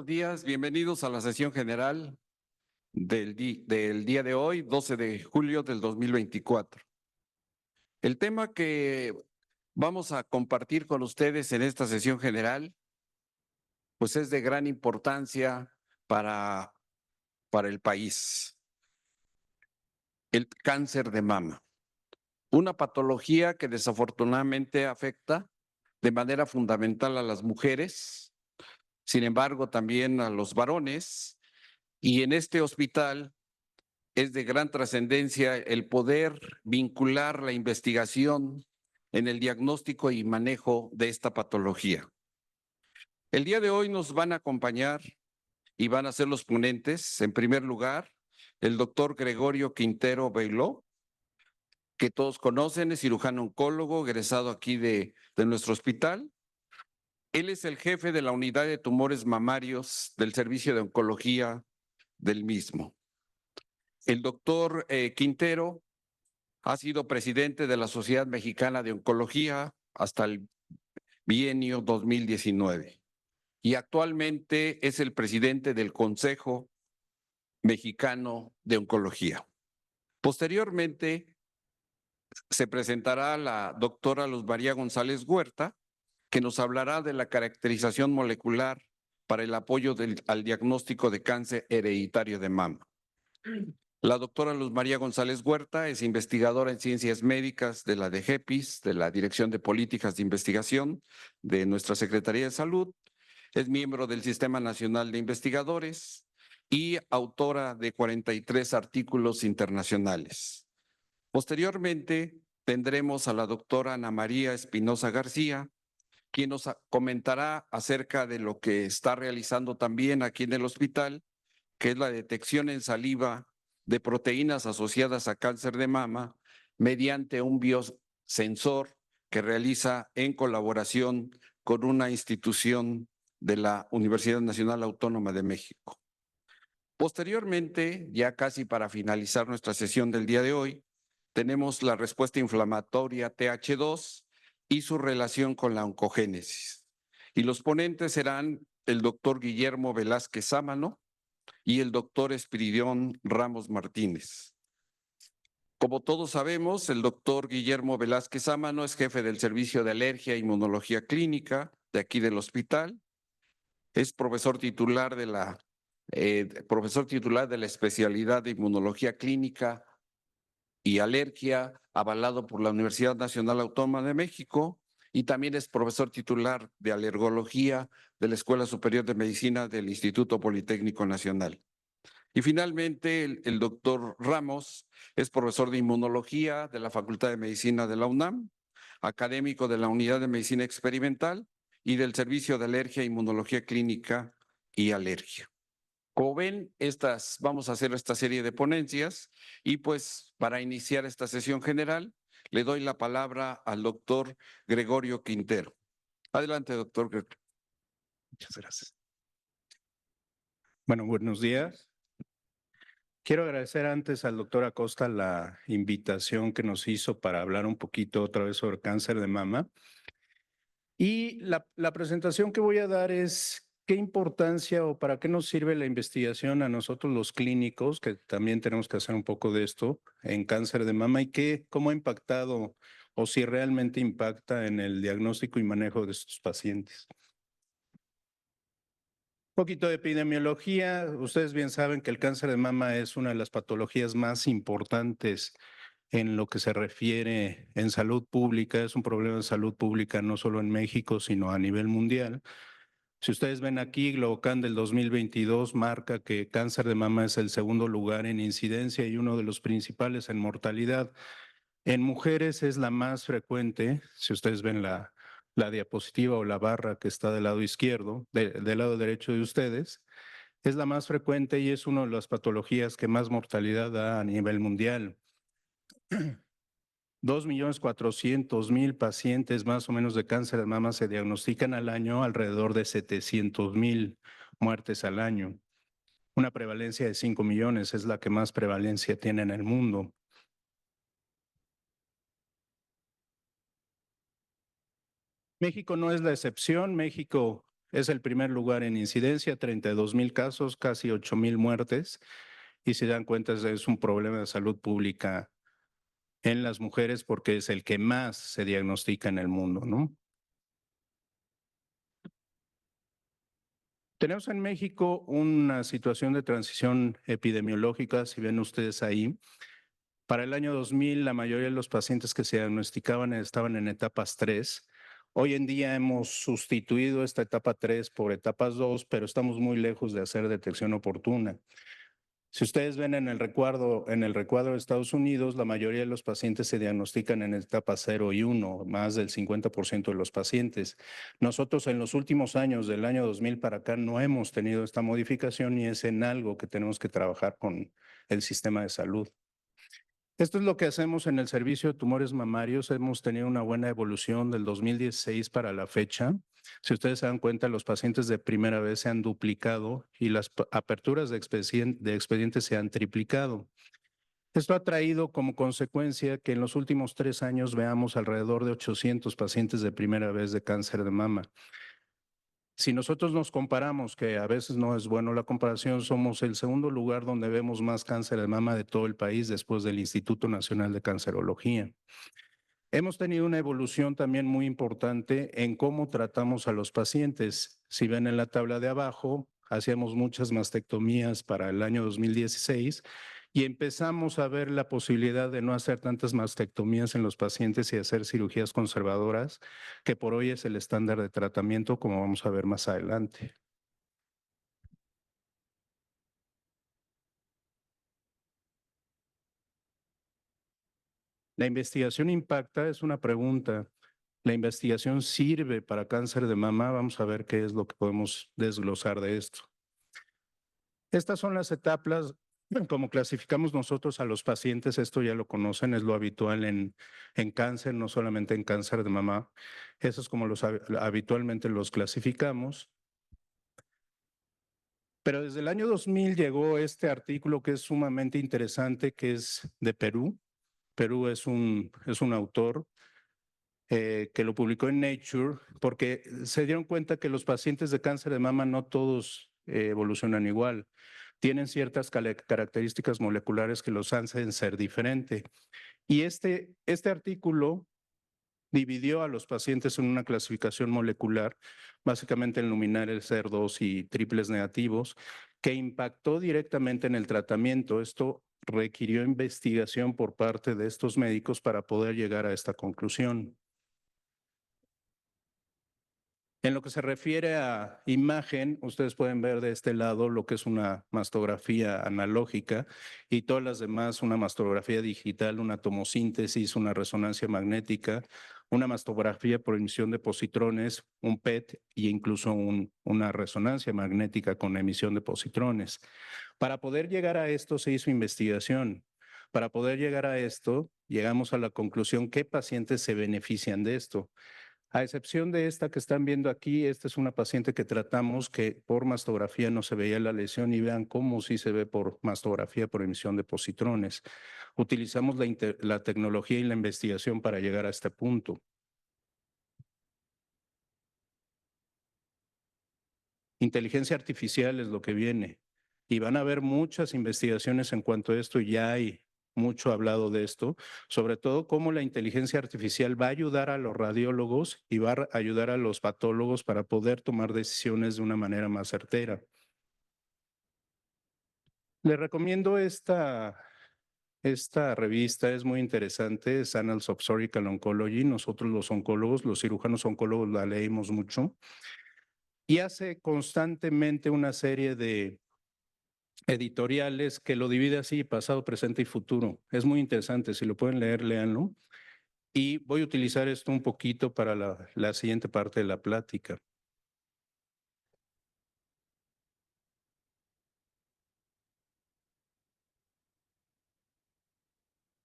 buenos días. Bienvenidos a la sesión general del día de hoy, 12 de julio del 2024. El tema que vamos a compartir con ustedes en esta sesión general, pues es de gran importancia para el país. El cáncer de mama, una patología que desafortunadamente afecta de manera fundamental a las mujeres, sin embargo también a los varones, y en este hospital es de gran trascendencia el poder vincular la investigación en el diagnóstico y manejo de esta patología. El día de hoy nos van a acompañar y van a ser los ponentes, en primer lugar, el doctor Gregorio Quintero Beiló, que todos conocen, es cirujano oncólogo, egresado aquí de nuestro hospital. Él es el jefe de la unidad de tumores mamarios del servicio de oncología del mismo. El doctor Quintero ha sido presidente de la Sociedad Mexicana de Oncología hasta el bienio 2019 y actualmente es el presidente del Consejo Mexicano de Oncología. Posteriormente se presentará la doctora Luz María González Huerta, que nos hablará de la caracterización molecular para el apoyo al diagnóstico de cáncer hereditario de mama. La doctora Luz María González Huerta es investigadora en ciencias médicas de la DGEPIS, de la Dirección de Políticas de Investigación de nuestra Secretaría de Salud. Es miembro del Sistema Nacional de Investigadores y autora de 43 artículos internacionales. Posteriormente tendremos a la doctora Ana María Espinosa García, quien nos comentará acerca de lo que está realizando también aquí en el hospital, que es la detección en saliva de proteínas asociadas a cáncer de mama mediante un biosensor que realiza en colaboración con una institución de la Universidad Nacional Autónoma de México. Posteriormente, ya casi para finalizar nuestra sesión del día de hoy, tenemos la respuesta inflamatoria TH2 y su relación con la oncogénesis. Y los ponentes serán el doctor Guillermo Velázquez Sámano y el doctor Espiridión Ramos Martínez. Como todos sabemos, el doctor Guillermo Velázquez Sámano es jefe del Servicio de Alergia e Inmunología Clínica de aquí del hospital. Es profesor titular de la especialidad de Inmunología Clínica y Alergia, avalado por la Universidad Nacional Autónoma de México, y también es profesor titular de Alergología de la Escuela Superior de Medicina del Instituto Politécnico Nacional. Y finalmente, el doctor Ramos es profesor de Inmunología de la Facultad de Medicina de la UNAM, académico de la Unidad de Medicina Experimental y del Servicio de Alergia, Inmunología Clínica y Alergia. Como ven, vamos a hacer esta serie de ponencias y pues para iniciar esta sesión general le doy la palabra al doctor Gregorio Quintero. Adelante, doctor. Muchas gracias. Bueno, buenos días. Quiero agradecer antes al doctor Acosta la invitación que nos hizo para hablar un poquito otra vez sobre cáncer de mama. Y la presentación que voy a dar es qué importancia o para qué nos sirve la investigación a nosotros los clínicos, que también tenemos que hacer un poco de esto en cáncer de mama y cómo ha impactado o si realmente impacta en el diagnóstico y manejo de estos pacientes. Un poquito de epidemiología. Ustedes bien saben que el cáncer de mama es una de las patologías más importantes en lo que se refiere en salud pública. Es un problema de salud pública no solo en México, sino a nivel mundial. Si ustedes ven aquí, Globocan del 2022 marca que cáncer de mama es el segundo lugar en incidencia y uno de los principales en mortalidad. En mujeres es la más frecuente. Si ustedes ven la diapositiva o la barra que está del lado izquierdo, del lado derecho de ustedes, es la más frecuente y es una de las patologías que más mortalidad da a nivel mundial. 2.400.000 pacientes más o menos de cáncer de mama se diagnostican al año, alrededor de 700.000 muertes al año. Una prevalencia de 5 millones es la que más prevalencia tiene en el mundo. México no es la excepción. México es el primer lugar en incidencia, 32,000 casos, casi 8,000 muertes. Y si dan cuenta, es un problema de salud pública en las mujeres porque es el que más se diagnostica en el mundo, ¿no? Tenemos en México una situación de transición epidemiológica, si ven ustedes ahí. Para el año 2000, la mayoría de los pacientes que se diagnosticaban estaban en etapas 3. Hoy en día hemos sustituido esta etapa 3 por etapas 2, pero estamos muy lejos de hacer detección oportuna. Si ustedes ven en el recuadro de Estados Unidos, la mayoría de los pacientes se diagnostican en etapa 0 y 1, más del 50% de los pacientes. Nosotros en los últimos años, del año 2000 para acá, no hemos tenido esta modificación y es en algo que tenemos que trabajar con el sistema de salud. Esto es lo que hacemos en el servicio de tumores mamarios. Hemos tenido una buena evolución del 2016 para la fecha. Si ustedes se dan cuenta, los pacientes de primera vez se han duplicado y las aperturas de expedientes se han triplicado. Esto ha traído como consecuencia que en los últimos 3 años veamos alrededor de 800 pacientes de primera vez de cáncer de mama. Si nosotros nos comparamos, que a veces no es bueno la comparación, somos el segundo lugar donde vemos más cáncer de mama de todo el país después del Instituto Nacional de Cancerología. Hemos tenido una evolución también muy importante en cómo tratamos a los pacientes. Si ven en la tabla de abajo, hacíamos muchas mastectomías para el año 2016 y empezamos a ver la posibilidad de no hacer tantas mastectomías en los pacientes y hacer cirugías conservadoras, que por hoy es el estándar de tratamiento, como vamos a ver más adelante. La investigación impacta es una pregunta. ¿La investigación sirve para cáncer de mama? Vamos a ver qué es lo que podemos desglosar de esto. Estas son las etapas, como clasificamos nosotros a los pacientes, esto ya lo conocen, es lo habitual en cáncer, no solamente en cáncer de mama. Eso es como habitualmente los clasificamos. Pero desde el año 2000 llegó este artículo que es sumamente interesante, que es de Perú. Perú es un autor que lo publicó en Nature, porque se dieron cuenta que los pacientes de cáncer de mama no todos evolucionan igual. Tienen ciertas características moleculares que los hacen ser diferente. Y este artículo dividió a los pacientes en una clasificación molecular, básicamente en luminares SER2 y triples negativos, que impactó directamente en el tratamiento. Esto requirió investigación por parte de estos médicos para poder llegar a esta conclusión. En lo que se refiere a imagen, ustedes pueden ver de este lado lo que es una mastografía analógica y todas las demás, una mastografía digital, una tomosíntesis, una resonancia magnética, una mastografía por emisión de positrones, un PET e incluso una resonancia magnética con emisión de positrones. Para poder llegar a esto se hizo investigación. Para poder llegar a esto, llegamos a la conclusión qué pacientes se benefician de esto. A excepción de esta que están viendo aquí, esta es una paciente que tratamos que por mastografía no se veía la lesión y vean cómo sí se ve por mastografía por emisión de positrones. Utilizamos la tecnología y la investigación para llegar a este punto. Inteligencia artificial es lo que viene y van a haber muchas investigaciones en cuanto a esto, ya hay mucho hablado de esto, sobre todo cómo la inteligencia artificial va a ayudar a los radiólogos y va a ayudar a los patólogos para poder tomar decisiones de una manera más certera. Les recomiendo esta revista, es muy interesante, es Annals of Surgical Oncology. Nosotros los oncólogos, los cirujanos oncólogos la leímos mucho y hace constantemente una serie de editoriales que lo divide así, pasado, presente y futuro. Es muy interesante, si lo pueden leer, léanlo. Y voy a utilizar esto un poquito para la siguiente parte de la plática.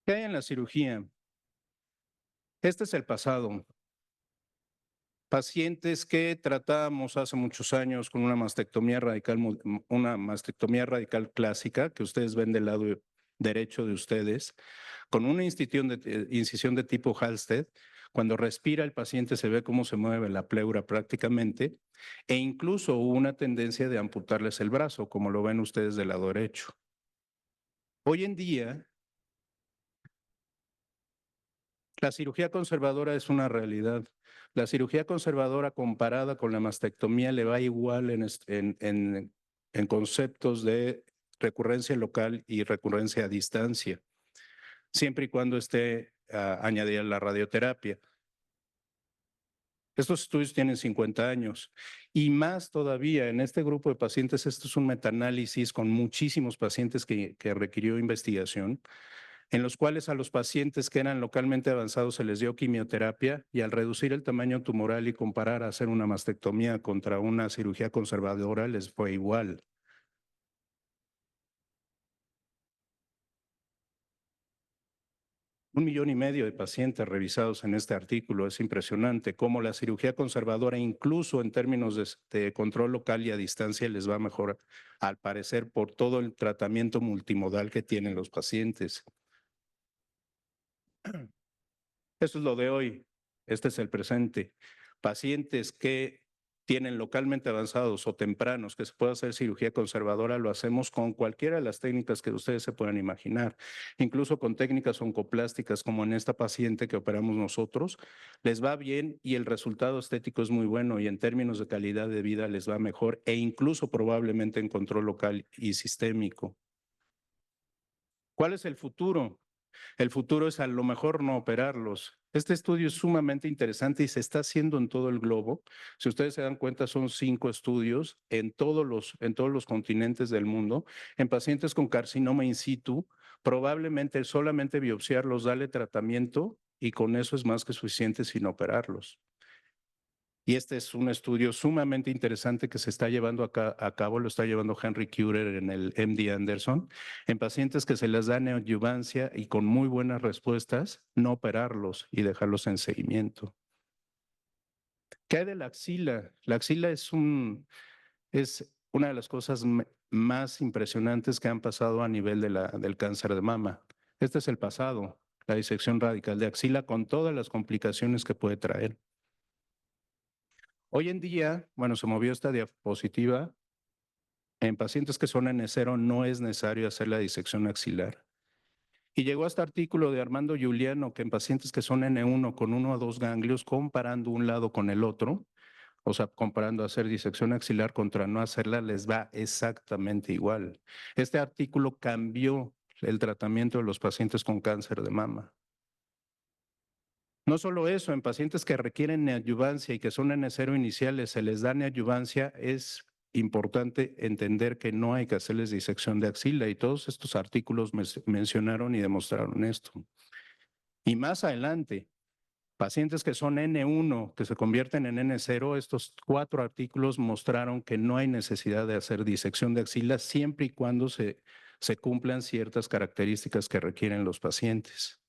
¿Qué hay en la cirugía? Este es el pasado. Pacientes que tratábamos hace muchos años con una mastectomía radical clásica, que ustedes ven del lado derecho de ustedes, con una incisión de tipo Halsted. Cuando respira el paciente se ve cómo se mueve la pleura prácticamente, e incluso hubo una tendencia de amputarles el brazo, como lo ven ustedes del lado derecho. Hoy en día, la cirugía conservadora es una realidad. La cirugía conservadora comparada con la mastectomía le va igual en conceptos de recurrencia local y recurrencia a distancia, siempre y cuando esté añadida la radioterapia. Estos estudios tienen 50 años y más todavía en este grupo de pacientes. Esto es un metaanálisis con muchísimos pacientes que requirió investigación, en los cuales a los pacientes que eran localmente avanzados se les dio quimioterapia y al reducir el tamaño tumoral y comparar a hacer una mastectomía contra una cirugía conservadora les fue igual. Un 1,5 millones de pacientes revisados en este artículo. Es impresionante cómo la cirugía conservadora, incluso en términos de control local y a distancia, les va mejor, al parecer, por todo el tratamiento multimodal que tienen los pacientes. Eso es lo de hoy. Este es el presente. Pacientes que tienen localmente avanzados o tempranos que se puede hacer cirugía conservadora, lo hacemos con cualquiera de las técnicas que ustedes se puedan imaginar, incluso con técnicas oncoplásticas como en esta paciente que operamos nosotros. Les va bien y el resultado estético es muy bueno y en términos de calidad de vida les va mejor e incluso probablemente en control local y sistémico. ¿Cuál es el futuro? El futuro es a lo mejor no operarlos. Este estudio es sumamente interesante y se está haciendo en todo el globo. Si ustedes se dan cuenta, son 5 estudios en todos los continentes del mundo, en pacientes con carcinoma in situ. Probablemente solamente biopsiarlos, darle tratamiento y con eso es más que suficiente sin operarlos. Y este es un estudio sumamente interesante que se está llevando a cabo, lo está llevando Henry Curer en el MD Anderson, en pacientes que se les da neoadyuvancia y con muy buenas respuestas, no operarlos y dejarlos en seguimiento. ¿Qué hay de la axila? La axila es una de las cosas más impresionantes que han pasado a nivel del cáncer de mama. Este es el pasado, la disección radical de axila con todas las complicaciones que puede traer. Hoy en día, bueno, se movió esta diapositiva. En pacientes que son N0 no es necesario hacer la disección axilar. Y llegó este artículo de Armando Giuliano que en pacientes que son N1 con 1 o 2 ganglios, comparando un lado con el otro, o sea, comparando hacer disección axilar contra no hacerla, les va exactamente igual. Este artículo cambió el tratamiento de los pacientes con cáncer de mama. No solo eso, en pacientes que requieren neoadyuvancia y que son N0 iniciales, se les da neoadyuvancia, es importante entender que no hay que hacerles disección de axila y todos estos artículos mencionaron y demostraron esto. Y más adelante, pacientes que son N1, que se convierten en N0, estos 4 artículos mostraron que no hay necesidad de hacer disección de axila siempre y cuando se cumplan ciertas características que requieren los pacientes.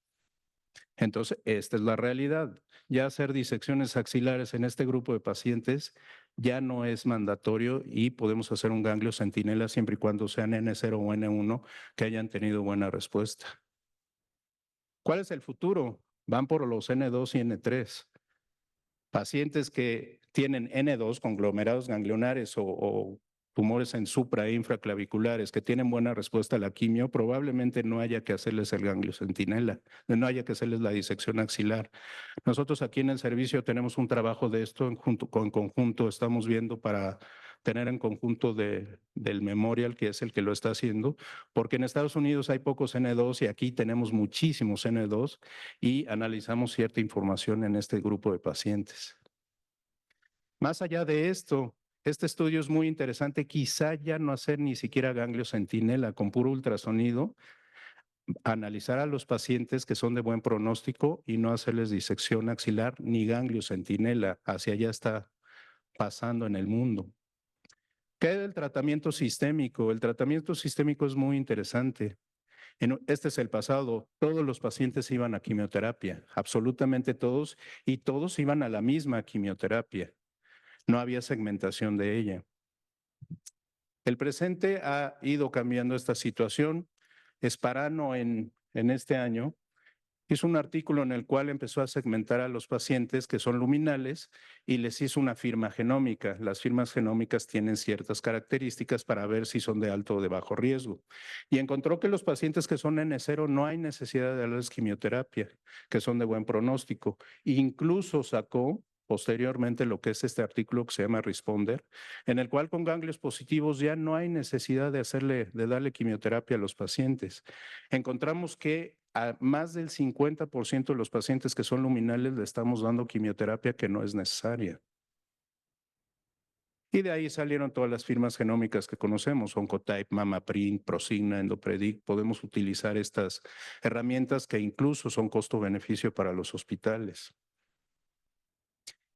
Entonces, esta es la realidad. Ya hacer disecciones axilares en este grupo de pacientes ya no es mandatorio y podemos hacer un ganglio centinela siempre y cuando sean N0 o N1 que hayan tenido buena respuesta. ¿Cuál es el futuro? Van por los N2 y N3. Pacientes que tienen N2, conglomerados ganglionares o tumores en supra e infraclaviculares que tienen buena respuesta a la quimio, probablemente no haya que hacerles el ganglio centinela, no haya que hacerles la disección axilar. Nosotros aquí en el servicio tenemos un trabajo de esto en conjunto, estamos viendo para tener en conjunto del Memorial, que es el que lo está haciendo, porque en Estados Unidos hay pocos N2 y aquí tenemos muchísimos N2 y analizamos cierta información en este grupo de pacientes. Más allá de esto, este estudio es muy interesante, quizá ya no hacer ni siquiera ganglio centinela con puro ultrasonido, analizar a los pacientes que son de buen pronóstico y no hacerles disección axilar ni ganglio centinela, hacia allá está pasando en el mundo. ¿Qué del tratamiento sistémico? El tratamiento sistémico es muy interesante. Este es el pasado, todos los pacientes iban a quimioterapia, absolutamente todos, y todos iban a la misma quimioterapia. No había segmentación de ella. El presente ha ido cambiando esta situación. Sparano en este año hizo un artículo en el cual empezó a segmentar a los pacientes que son luminales y les hizo una firma genómica. Las firmas genómicas tienen ciertas características para ver si son de alto o de bajo riesgo. Y encontró que los pacientes que son N0 no hay necesidad de darles quimioterapia, que son de buen pronóstico. E incluso sacó posteriormente lo que es este artículo que se llama Responder, en el cual con ganglios positivos ya no hay necesidad de darle quimioterapia a los pacientes. Encontramos que a más del 50% de los pacientes que son luminales le estamos dando quimioterapia que no es necesaria. Y de ahí salieron todas las firmas genómicas que conocemos, Oncotype, MammaPrint, Prosigna, Endopredict. Podemos utilizar estas herramientas que incluso son costo-beneficio para los hospitales.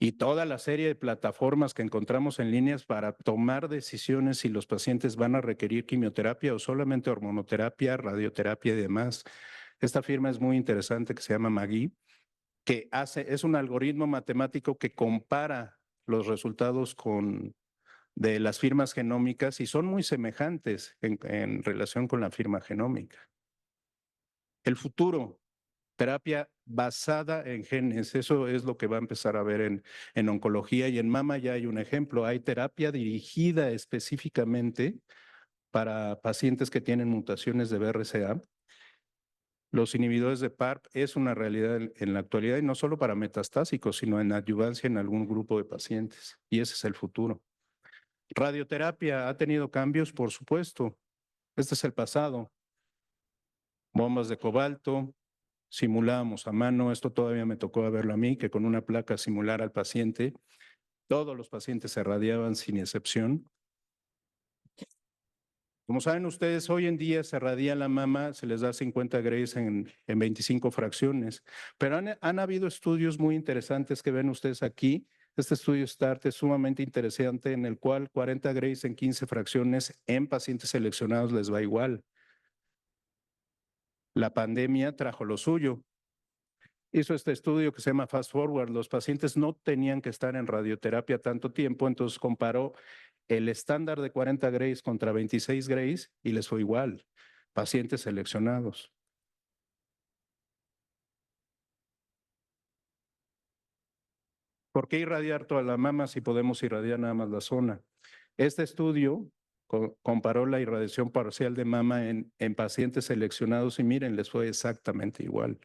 Y toda la serie de plataformas que encontramos en líneas para tomar decisiones si los pacientes van a requerir quimioterapia o solamente hormonoterapia, radioterapia y demás. Esta firma es muy interesante que se llama Magui, que es un algoritmo matemático que compara los resultados de las firmas genómicas y son muy semejantes en relación con la firma genómica. El futuro, terapia basada en genes, eso es lo que va a empezar a ver en oncología y en mama ya hay un ejemplo, hay terapia dirigida específicamente para pacientes que tienen mutaciones de BRCA. Los inhibidores de PARP es una realidad en la actualidad y no solo para metastásicos, sino en adyuvancia en algún grupo de pacientes. Y ese es el futuro. Radioterapia ha tenido cambios, por supuesto. Este es el pasado. Bombas de cobalto, simulábamos a mano, esto todavía me tocó verlo a mí, que con una placa simular al paciente. Todos los pacientes se radiaban sin excepción. Como saben ustedes, hoy en día se radia la mama, se les da 50 Grays en 25 fracciones, pero han habido estudios muy interesantes que ven ustedes aquí. Este estudio START es sumamente interesante en el cual 40 Grays en 15 fracciones en pacientes seleccionados les va igual. La pandemia trajo lo suyo. Hizo este estudio que se llama Fast Forward. Los pacientes no tenían que estar en radioterapia tanto tiempo, entonces comparó el estándar de 40 Grays contra 26 Grays y les fue igual, pacientes seleccionados. ¿Por qué irradiar toda la mama si podemos irradiar nada más la zona? Este estudio comparó la irradiación parcial de mama en pacientes seleccionados y miren, les fue exactamente igual.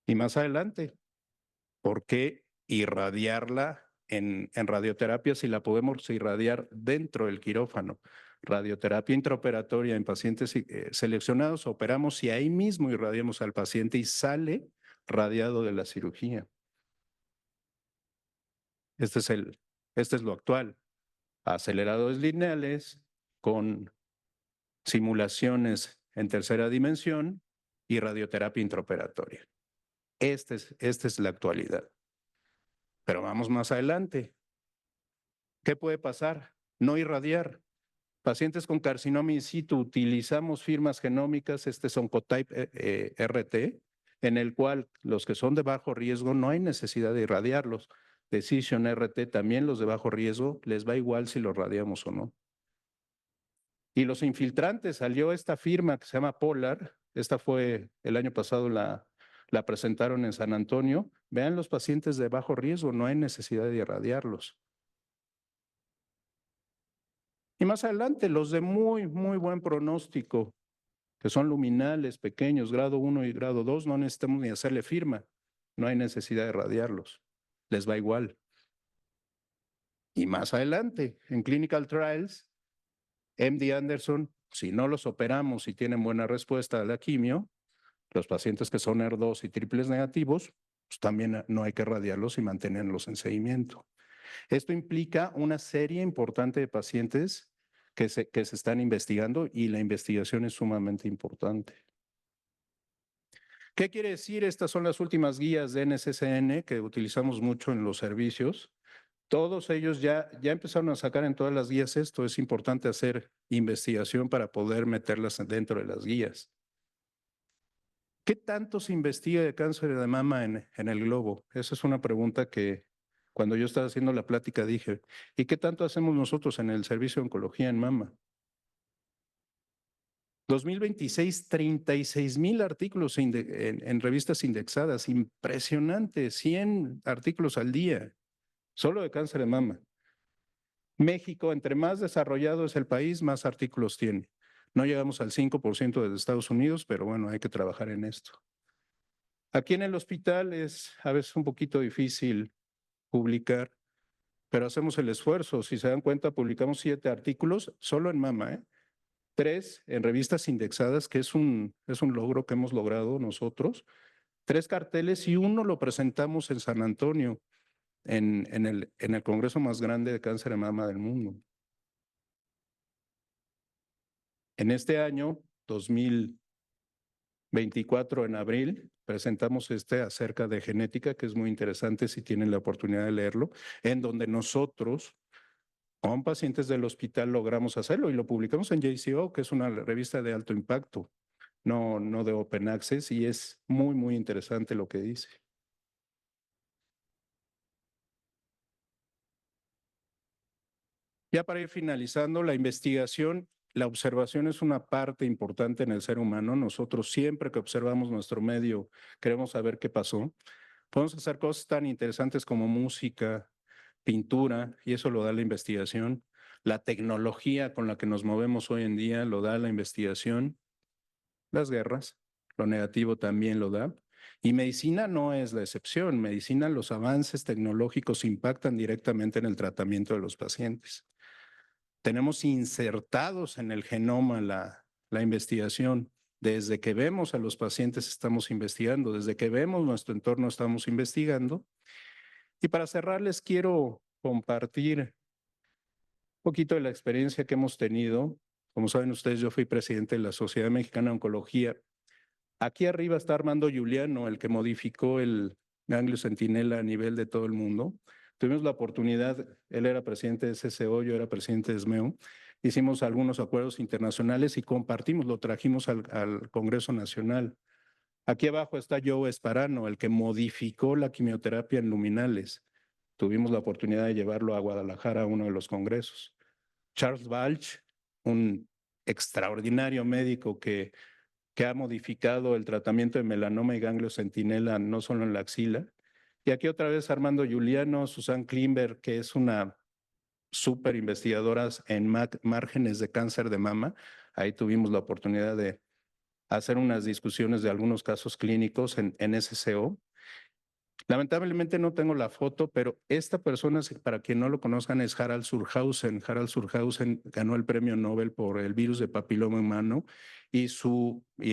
Y más adelante, ¿por qué irradiarla en radioterapia si la podemos irradiar dentro del quirófano? Radioterapia intraoperatoria en pacientes seleccionados, operamos y ahí mismo irradiamos al paciente y sale radiado de la cirugía. Este es lo actual. Aceleradores lineales con simulaciones en tercera dimensión y radioterapia intraoperatoria. Esta es la actualidad. Pero vamos más adelante. ¿Qué puede pasar? No irradiar. Pacientes con carcinoma in situ, utilizamos firmas genómicas, este es Oncotype RT, en el cual los que son de bajo riesgo no hay necesidad de irradiarlos. Decision RT, también los de bajo riesgo, les va igual si los radiamos o no. Y los infiltrantes, salió esta firma que se llama Polar, esta fue el año pasado, la presentaron en San Antonio. Vean los pacientes de bajo riesgo, no hay necesidad de irradiarlos. Y más adelante, los de muy buen pronóstico, que son luminales, pequeños, grado 1 y grado 2, no necesitamos ni hacerle firma. No hay necesidad de radiarlos. Les va igual. Y más adelante, en clinical trials, MD Anderson, si no los operamos y tienen buena respuesta a la quimio, los pacientes que son ER2 y triples negativos, pues también no hay que radiarlos y mantenerlos en seguimiento. Esto implica una serie importante de pacientes que se están investigando y la investigación es sumamente importante. ¿Qué quiere decir? Estas son las últimas guías de NCCN que utilizamos mucho en los servicios. Todos ellos ya empezaron a sacar en todas las guías esto. Es importante hacer investigación para poder meterlas dentro de las guías. ¿Qué tanto se investiga de cáncer de mama en el globo? Esa es una pregunta que Cuando yo estaba haciendo la plática dije, ¿y qué tanto hacemos nosotros en el servicio de oncología en mama? 2026, 36,000 artículos en revistas indexadas, impresionante, 100 artículos al día, solo de cáncer de mama. México, entre más desarrollado es el país, más artículos tiene. No llegamos al 5% de Estados Unidos, pero bueno, hay que trabajar en esto. Aquí en el hospital es a veces un poquito difícil publicar, pero hacemos el esfuerzo. Si se dan cuenta, publicamos 7 artículos solo en mama, 3 en revistas indexadas, que es un logro que hemos logrado nosotros. 3 carteles y 1 lo presentamos en San Antonio, en el congreso más grande de cáncer de mama del mundo. En este año, 2024, en abril, presentamos acerca de genética, que es muy interesante si tienen la oportunidad de leerlo, en donde nosotros, con pacientes del hospital, logramos hacerlo y lo publicamos en JCO, que es una revista de alto impacto, no de Open Access, y es muy, muy interesante lo que dice. Ya para ir finalizando, la investigación, la observación es una parte importante en el ser humano. Nosotros siempre que observamos nuestro medio queremos saber qué pasó. Podemos hacer cosas tan interesantes como música, pintura, y eso lo da la investigación. La tecnología con la que nos movemos hoy en día lo da la investigación. Las guerras, lo negativo también lo da. Y medicina no es la excepción. Medicina, los avances tecnológicos impactan directamente en el tratamiento de los pacientes. Tenemos insertados en el genoma la investigación. Desde que vemos a los pacientes estamos investigando, desde que vemos nuestro entorno estamos investigando. Y para cerrar les quiero compartir un poquito de la experiencia que hemos tenido. Como saben ustedes, yo fui presidente de la Sociedad Mexicana de Oncología. Aquí arriba está Armando Giuliano, el que modificó el ganglio centinela a nivel de todo el mundo. Tuvimos la oportunidad, él era presidente de SCO, yo era presidente de SMEO, hicimos algunos acuerdos internacionales y compartimos, lo trajimos al Congreso Nacional. Aquí abajo está Joe Esparano, el que modificó la quimioterapia en luminales. Tuvimos la oportunidad de llevarlo a Guadalajara a uno de los congresos. Charles Balch, un extraordinario médico que ha modificado el tratamiento de melanoma y ganglio centinela no solo en la axila. Y aquí otra vez Armando Giuliano, Susan Klimber, que es una súper investigadora en márgenes de cáncer de mama. Ahí tuvimos la oportunidad de hacer unas discusiones de algunos casos clínicos en SCO. Lamentablemente no tengo la foto, pero esta persona, para quien no lo conozcan, es Harald Surhausen. Harald Surhausen ganó el premio Nobel por el virus de papiloma humano y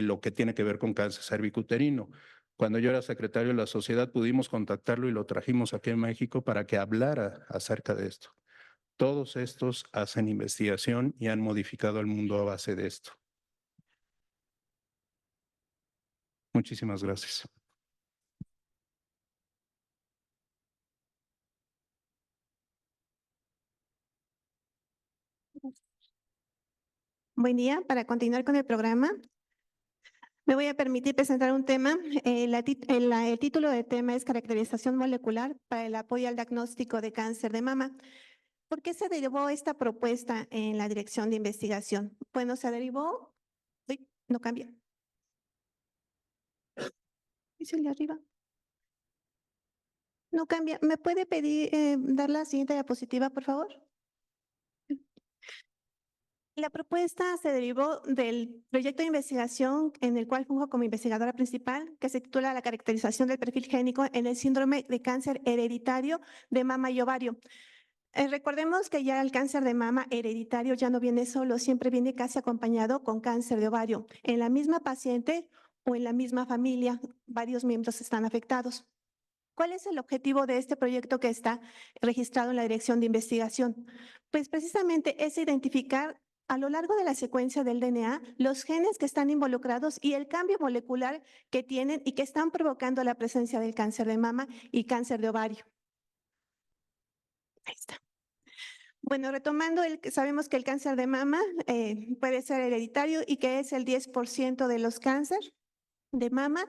lo que tiene que ver con cáncer cervicuterino. Cuando yo era secretario de la sociedad pudimos contactarlo y lo trajimos aquí en México para que hablara acerca de esto. Todos estos hacen investigación y han modificado el mundo a base de esto. Muchísimas gracias. Buen día. Para continuar con el programa, me voy a permitir presentar un tema. El título del tema es Caracterización molecular para el apoyo al diagnóstico de cáncer de mama. ¿Por qué se derivó esta propuesta en la dirección de investigación? Bueno, se derivó… Uy, no cambia. ¿Dice el de arriba? No cambia. ¿Me puede pedir dar la siguiente diapositiva, por favor? La propuesta se derivó del proyecto de investigación en el cual funjo como investigadora principal, que se titula La caracterización del perfil génico en el síndrome de cáncer hereditario de mama y ovario. Recordemos que ya el cáncer de mama hereditario ya no viene solo, siempre viene casi acompañado con cáncer de ovario. En la misma paciente o en la misma familia, varios miembros están afectados. ¿Cuál es el objetivo de este proyecto que está registrado en la dirección de investigación? Pues precisamente es identificar a lo largo de la secuencia del DNA los genes que están involucrados y el cambio molecular que tienen y que están provocando la presencia del cáncer de mama y cáncer de ovario. Ahí está. Bueno, retomando, sabemos que el cáncer de mama puede ser hereditario y que es el 10% de los cánceres de mama.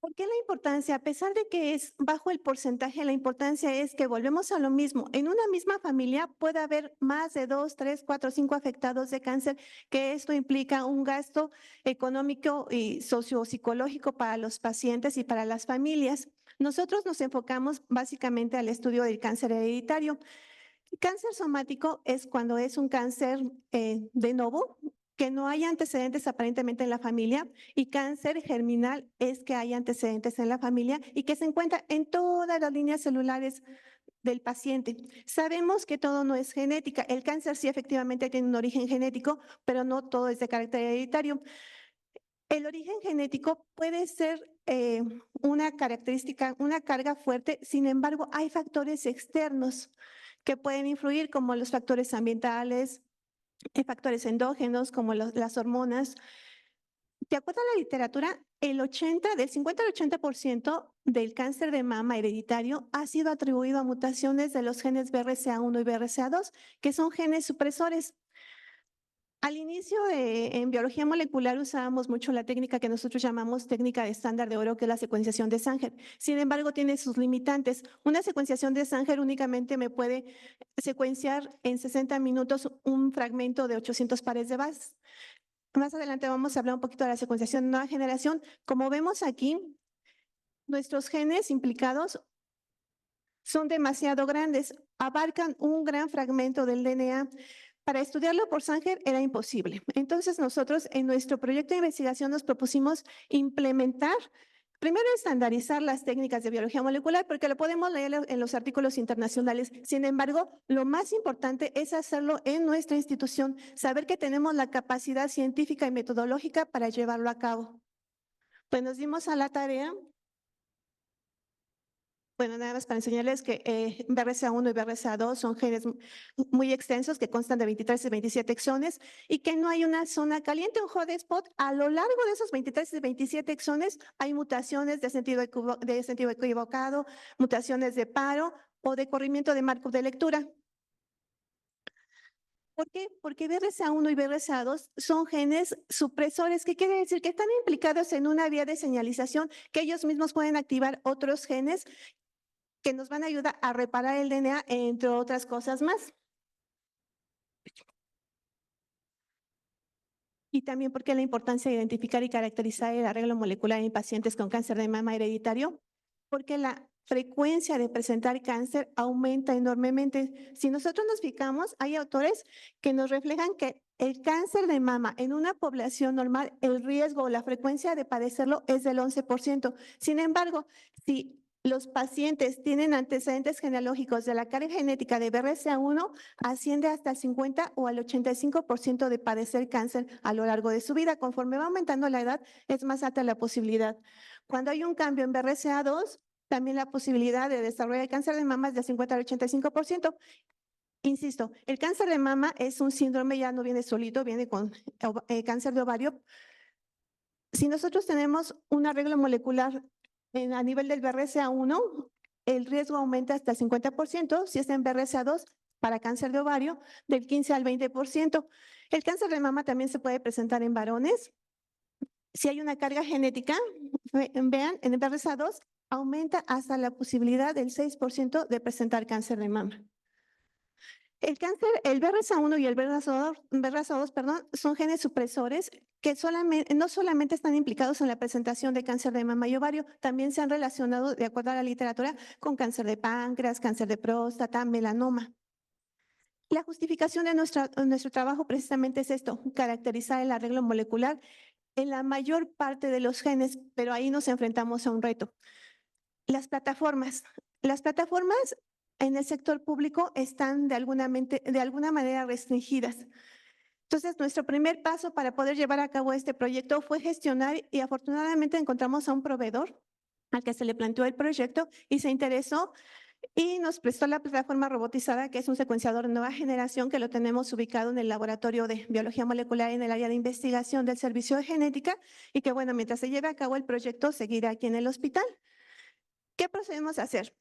¿Por qué la importancia? A pesar de que es bajo el porcentaje, la importancia es que volvemos a lo mismo. En una misma familia puede haber más de 2, 3, 4, 5 afectados de cáncer, que esto implica un gasto económico y sociopsicológico para los pacientes y para las familias. Nosotros nos enfocamos básicamente al estudio del cáncer hereditario. Cáncer somático es cuando es un cáncer de novo, que no hay antecedentes aparentemente en la familia, y cáncer germinal es que hay antecedentes en la familia y que se encuentra en todas las líneas celulares del paciente. Sabemos que todo no es genética. El cáncer sí efectivamente tiene un origen genético, pero no todo es de carácter hereditario. El origen genético puede ser una característica, una carga fuerte, sin embargo, hay factores externos que pueden influir, como los factores ambientales, factores endógenos, como las hormonas. De acuerdo a la literatura, del 50 al 80% del cáncer de mama hereditario ha sido atribuido a mutaciones de los genes BRCA1 y BRCA2, que son genes supresores. Al inicio en biología molecular usábamos mucho la técnica que nosotros llamamos técnica de estándar de oro, que es la secuenciación de Sanger. Sin embargo, tiene sus limitantes. Una secuenciación de Sanger únicamente me puede secuenciar en 60 minutos un fragmento de 800 pares de bases. Más adelante vamos a hablar un poquito de la secuenciación de nueva generación. Como vemos aquí, nuestros genes implicados son demasiado grandes, abarcan un gran fragmento del DNA. Para estudiarlo por Sanger era imposible. Entonces nosotros en nuestro proyecto de investigación nos propusimos implementar, primero estandarizar las técnicas de biología molecular, porque lo podemos leer en los artículos internacionales. Sin embargo, lo más importante es hacerlo en nuestra institución, saber que tenemos la capacidad científica y metodológica para llevarlo a cabo. Pues nos dimos a la tarea. Bueno, nada más para enseñarles que BRCA1 y BRCA2 son genes muy extensos que constan de 23 y 27 exones y que no hay una zona caliente, un hotspot. A lo largo de esos 23 y 27 exones hay mutaciones de sentido equivocado, mutaciones de paro o de corrimiento de marco de lectura. ¿Por qué? Porque BRCA1 y BRCA2 son genes supresores, que quiere decir que están implicados en una vía de señalización que ellos mismos pueden activar otros genes que nos van a ayudar a reparar el DNA, entre otras cosas más. Y también porque la importancia de identificar y caracterizar el arreglo molecular en pacientes con cáncer de mama hereditario, porque la frecuencia de presentar cáncer aumenta enormemente. Si nosotros nos fijamos, hay autores que nos reflejan que el cáncer de mama en una población normal, el riesgo o la frecuencia de padecerlo es del 11%. Sin embargo, si los pacientes tienen antecedentes genealógicos de la carga genética de BRCA1, asciende hasta el 50 o al 85% de padecer cáncer a lo largo de su vida. Conforme va aumentando la edad, es más alta la posibilidad. Cuando hay un cambio en BRCA2, también la posibilidad de desarrollar cáncer de mama es del 50 al 85%. Insisto, el cáncer de mama es un síndrome, ya no viene solito, viene con cáncer de ovario. Si nosotros tenemos un arreglo molecular a nivel del BRCA1, el riesgo aumenta hasta el 50%, si es en BRCA2, para cáncer de ovario, del 15 al 20%. El cáncer de mama también se puede presentar en varones. Si hay una carga genética, vean, en el BRCA2 aumenta hasta la posibilidad del 6% de presentar cáncer de mama. El cáncer, el BRCA1 y el BRCA2, perdón, son genes supresores que no solamente están implicados en la presentación de cáncer de mama y ovario, también se han relacionado, de acuerdo a la literatura, con cáncer de páncreas, cáncer de próstata, melanoma. La justificación de nuestro trabajo precisamente es esto, caracterizar el arreglo molecular en la mayor parte de los genes, pero ahí nos enfrentamos a un reto. Las plataformas en el sector público están de alguna manera restringidas. Entonces, nuestro primer paso para poder llevar a cabo este proyecto fue gestionar y afortunadamente encontramos a un proveedor al que se le planteó el proyecto y se interesó y nos prestó la plataforma robotizada, que es un secuenciador de nueva generación que lo tenemos ubicado en el laboratorio de biología molecular en el área de investigación del servicio de genética y que, bueno, mientras se lleve a cabo el proyecto, seguirá aquí en el hospital. ¿Qué procedemos a hacer?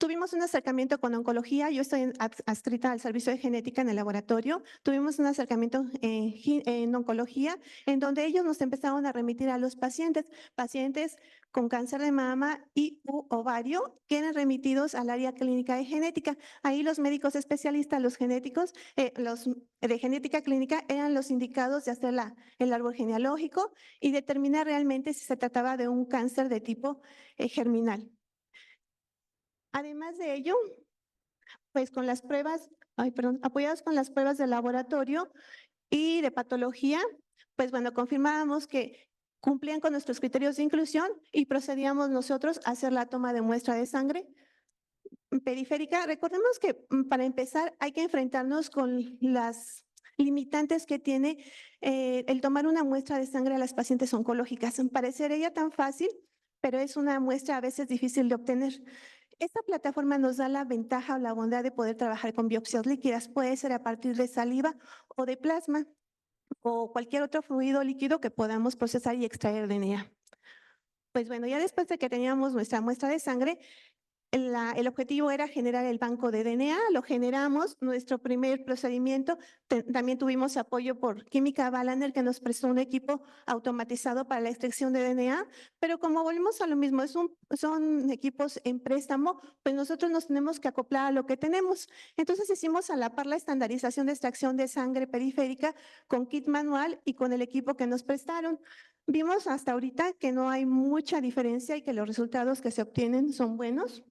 Tuvimos un acercamiento con oncología, yo estoy adscrita al servicio de genética en el laboratorio, tuvimos un acercamiento en oncología, en donde ellos nos empezaron a remitir a los pacientes con cáncer de mama y ovario, que eran remitidos al área clínica de genética. Ahí los médicos especialistas, los genéticos, los de genética clínica eran los indicados de hacer el árbol genealógico y determinar realmente si se trataba de un cáncer de tipo germinal. Además de ello, pues con las pruebas, apoyados con las pruebas de laboratorio y de patología, pues bueno, confirmábamos que cumplían con nuestros criterios de inclusión y procedíamos nosotros a hacer la toma de muestra de sangre periférica. Recordemos que para empezar hay que enfrentarnos con las limitantes que tiene el tomar una muestra de sangre a las pacientes oncológicas. Parecería tan fácil, pero es una muestra a veces difícil de obtener. Esta plataforma nos da la ventaja o la bondad de poder trabajar con biopsias líquidas. Puede ser a partir de saliva o de plasma o cualquier otro fluido líquido que podamos procesar y extraer DNA. Pues bueno, ya después de que teníamos nuestra muestra de sangre, el objetivo era generar el banco de DNA, lo generamos, nuestro primer procedimiento, también tuvimos apoyo por Química Balander que nos prestó un equipo automatizado para la extracción de DNA, pero como volvemos a lo mismo, son equipos en préstamo, pues nosotros nos tenemos que acoplar a lo que tenemos. Entonces hicimos a la par la estandarización de extracción de sangre periférica con kit manual y con el equipo que nos prestaron. Vimos hasta ahorita que no hay mucha diferencia y que los resultados que se obtienen son buenos.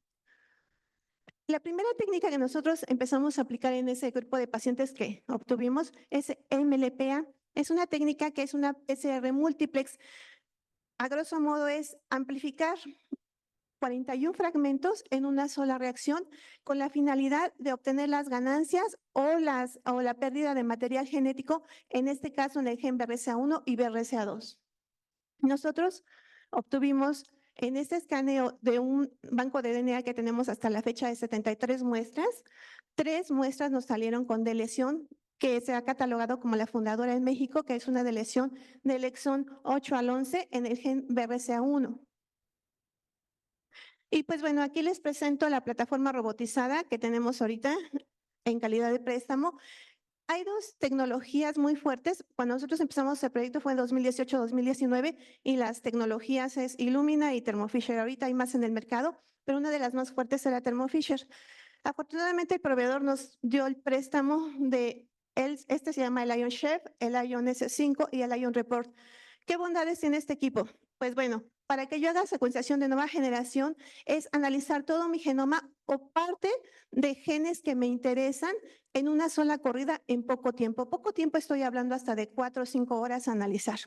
La primera técnica que nosotros empezamos a aplicar en ese grupo de pacientes que obtuvimos es MLPA. Es una técnica que es una PCR múltiplex. A grosso modo es amplificar 41 fragmentos en una sola reacción con la finalidad de obtener las ganancias o la pérdida de material genético, en este caso en el gen BRCA1 y BRCA2. Nosotros obtuvimos en este escaneo de un banco de DNA que tenemos hasta la fecha de 73 muestras, 3 muestras nos salieron con deleción que se ha catalogado como la fundadora en México, que es una deleción del exón 8 al 11 en el gen BRCA1. Y pues bueno, aquí les presento la plataforma robotizada que tenemos ahorita en calidad de préstamo. Hay 2 tecnologías muy fuertes. Cuando nosotros empezamos el proyecto fue en 2018-2019 y las tecnologías es Illumina y Thermo Fisher. Ahorita hay más en el mercado, pero una de las más fuertes era Thermo Fisher. Afortunadamente el proveedor nos dio el préstamo de este se llama el Ion Chef, el Ion S5 y el Ion Report. ¿Qué bondades tiene este equipo? Pues bueno, para que yo haga secuenciación de nueva generación es analizar todo mi genoma o parte de genes que me interesan en una sola corrida en poco tiempo. Poco tiempo estoy hablando hasta de 4 o 5 horas a analizar.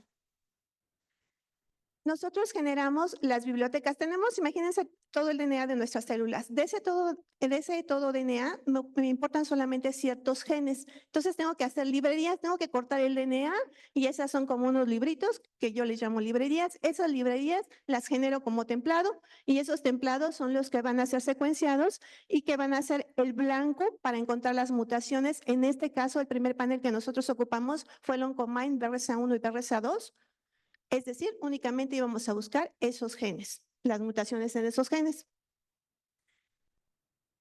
Nosotros generamos las bibliotecas. Tenemos, imagínense, todo el DNA de nuestras células. De ese todo DNA me importan solamente ciertos genes. Entonces tengo que hacer librerías, tengo que cortar el DNA y esas son como unos libritos que yo les llamo librerías. Esas librerías las genero como templado y esos templados son los que van a ser secuenciados y que van a ser el blanco para encontrar las mutaciones. En este caso, el primer panel que nosotros ocupamos fue el Oncomine BRCA1 y BRCA2. Es decir, únicamente íbamos a buscar esos genes, las mutaciones en esos genes.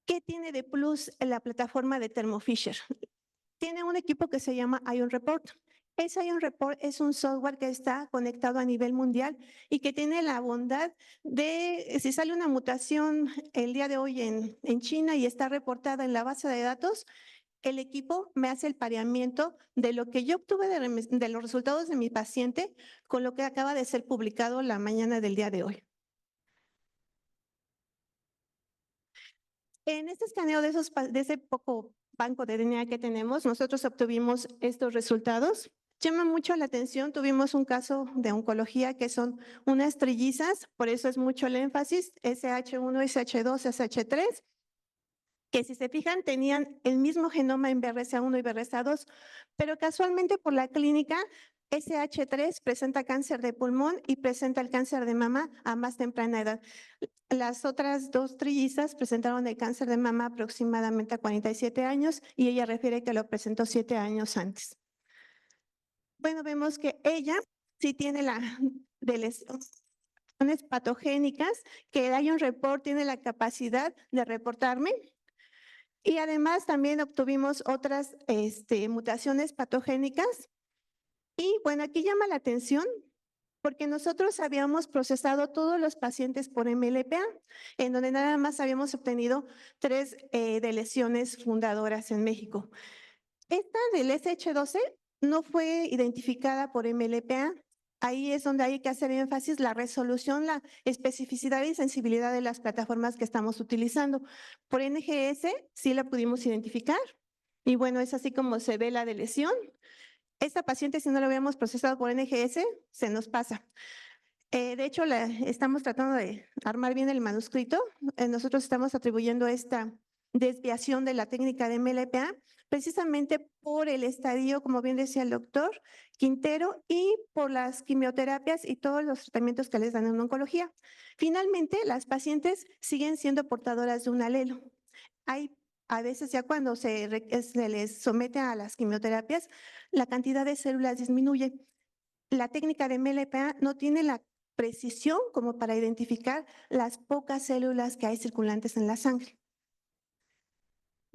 ¿Qué tiene de plus la plataforma de Thermo Fisher? Tiene un equipo que se llama Ion Report. Ese Ion Report es un software que está conectado a nivel mundial y que tiene la bondad de, si sale una mutación el día de hoy en China y está reportada en la base de datos, el equipo me hace el pareamiento de lo que yo obtuve de los resultados de mi paciente con lo que acaba de ser publicado la mañana del día de hoy. En este escaneo de ese poco banco de DNA que tenemos, nosotros obtuvimos estos resultados. Llama mucho la atención, tuvimos un caso de oncología que son unas trillizas, por eso es mucho el énfasis, SH1, SH2, SH3. Que si se fijan tenían el mismo genoma en BRCA1 y BRCA2, pero casualmente por la clínica SH3 presenta cáncer de pulmón y presenta el cáncer de mama a más temprana edad. Las otras 2 trillizas presentaron el cáncer de mama aproximadamente a 47 años y ella refiere que lo presentó 7 años antes. Bueno, vemos que ella sí tiene la deleción patogénicas que el Ion Report tiene la capacidad de reportarme. Y además también obtuvimos otras mutaciones patogénicas. Y bueno, aquí llama la atención porque nosotros habíamos procesado todos los pacientes por MLPA, en donde nada más habíamos obtenido 3 de lesiones fundadoras en México. Esta del SH12 no fue identificada por MLPA. Ahí es donde hay que hacer énfasis la resolución, la especificidad y sensibilidad de las plataformas que estamos utilizando. Por NGS sí la pudimos identificar y bueno, es así como se ve la de lesión. Esta paciente, si no lo habíamos procesado por NGS, se nos pasa. De hecho, estamos tratando de armar bien el manuscrito. Nosotros estamos atribuyendo esta desviación de la técnica de MLPA precisamente por el estadio, como bien decía el doctor Quintero, y por las quimioterapias y todos los tratamientos que les dan en oncología. Finalmente, las pacientes siguen siendo portadoras de un alelo. Hay a veces ya cuando se les somete a las quimioterapias, la cantidad de células disminuye. La técnica de MLPA no tiene la precisión como para identificar las pocas células que hay circulantes en la sangre.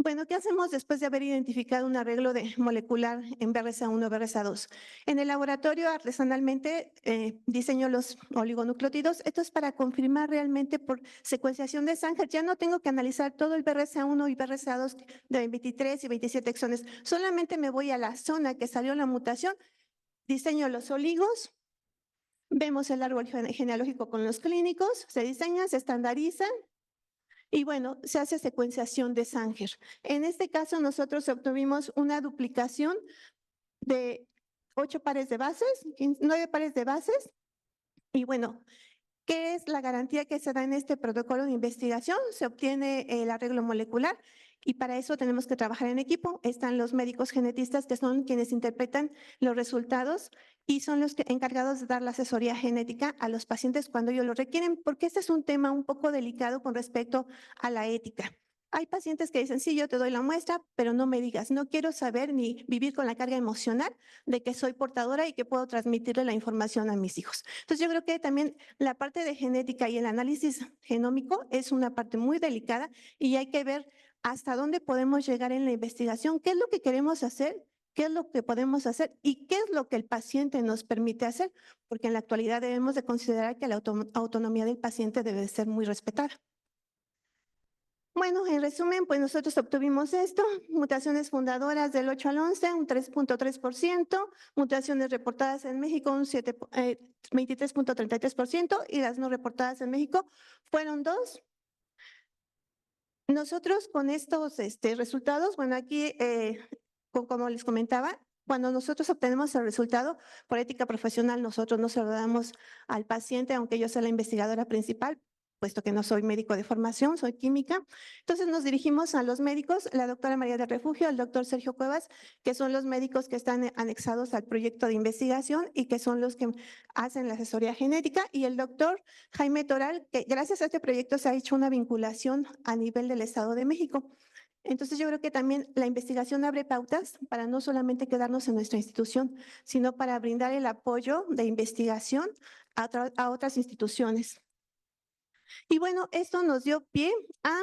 Bueno, ¿qué hacemos después de haber identificado un arreglo molecular en BRCA1 o BRCA2? En el laboratorio artesanalmente diseño los oligonucleótidos. Esto es para confirmar realmente por secuenciación de Sanger. Ya no tengo que analizar todo el BRCA1 y BRCA2 de 23 y 27 exones. Solamente me voy a la zona que salió la mutación, diseño los oligos, vemos el árbol genealógico con los clínicos, se diseñan, se estandarizan. Y bueno, se hace secuenciación de Sanger. En este caso, nosotros obtuvimos una duplicación de 8 pares de bases, 9 pares de bases. Y bueno, ¿qué es la garantía que se da en este protocolo de investigación? Se obtiene el arreglo molecular y para eso tenemos que trabajar en equipo. Están los médicos genetistas que son quienes interpretan los resultados y son los encargados de dar la asesoría genética a los pacientes cuando ellos lo requieren, porque este es un tema un poco delicado con respecto a la ética. Hay pacientes que dicen, sí, yo te doy la muestra, pero no me digas, no quiero saber ni vivir con la carga emocional de que soy portadora y que puedo transmitirle la información a mis hijos. Entonces yo creo que también la parte de genética y el análisis genómico es una parte muy delicada y hay que ver hasta dónde podemos llegar en la investigación, qué es lo que queremos hacer, qué es lo que podemos hacer y qué es lo que el paciente nos permite hacer, porque en la actualidad debemos de considerar que la autonomía del paciente debe ser muy respetada. Bueno, en resumen, pues nosotros obtuvimos esto, mutaciones fundadoras del 8 al 11, un 3.3%, mutaciones reportadas en México, un 23.33%, y las no reportadas en México fueron 2. Nosotros con estos resultados, bueno, aquí, como les comentaba, cuando nosotros obtenemos el resultado por ética profesional, nosotros no se lo damos al paciente, aunque yo sea la investigadora principal, puesto que no soy médico de formación, soy química. Entonces nos dirigimos a los médicos, la doctora María del Refugio, el doctor Sergio Cuevas, que son los médicos que están anexados al proyecto de investigación y que son los que hacen la asesoría genética, y el doctor Jaime Toral, que gracias a este proyecto se ha hecho una vinculación a nivel del Estado de México. Entonces yo creo que también la investigación abre pautas para no solamente quedarnos en nuestra institución, sino para brindar el apoyo de investigación a otras instituciones. Y bueno, esto nos dio pie a,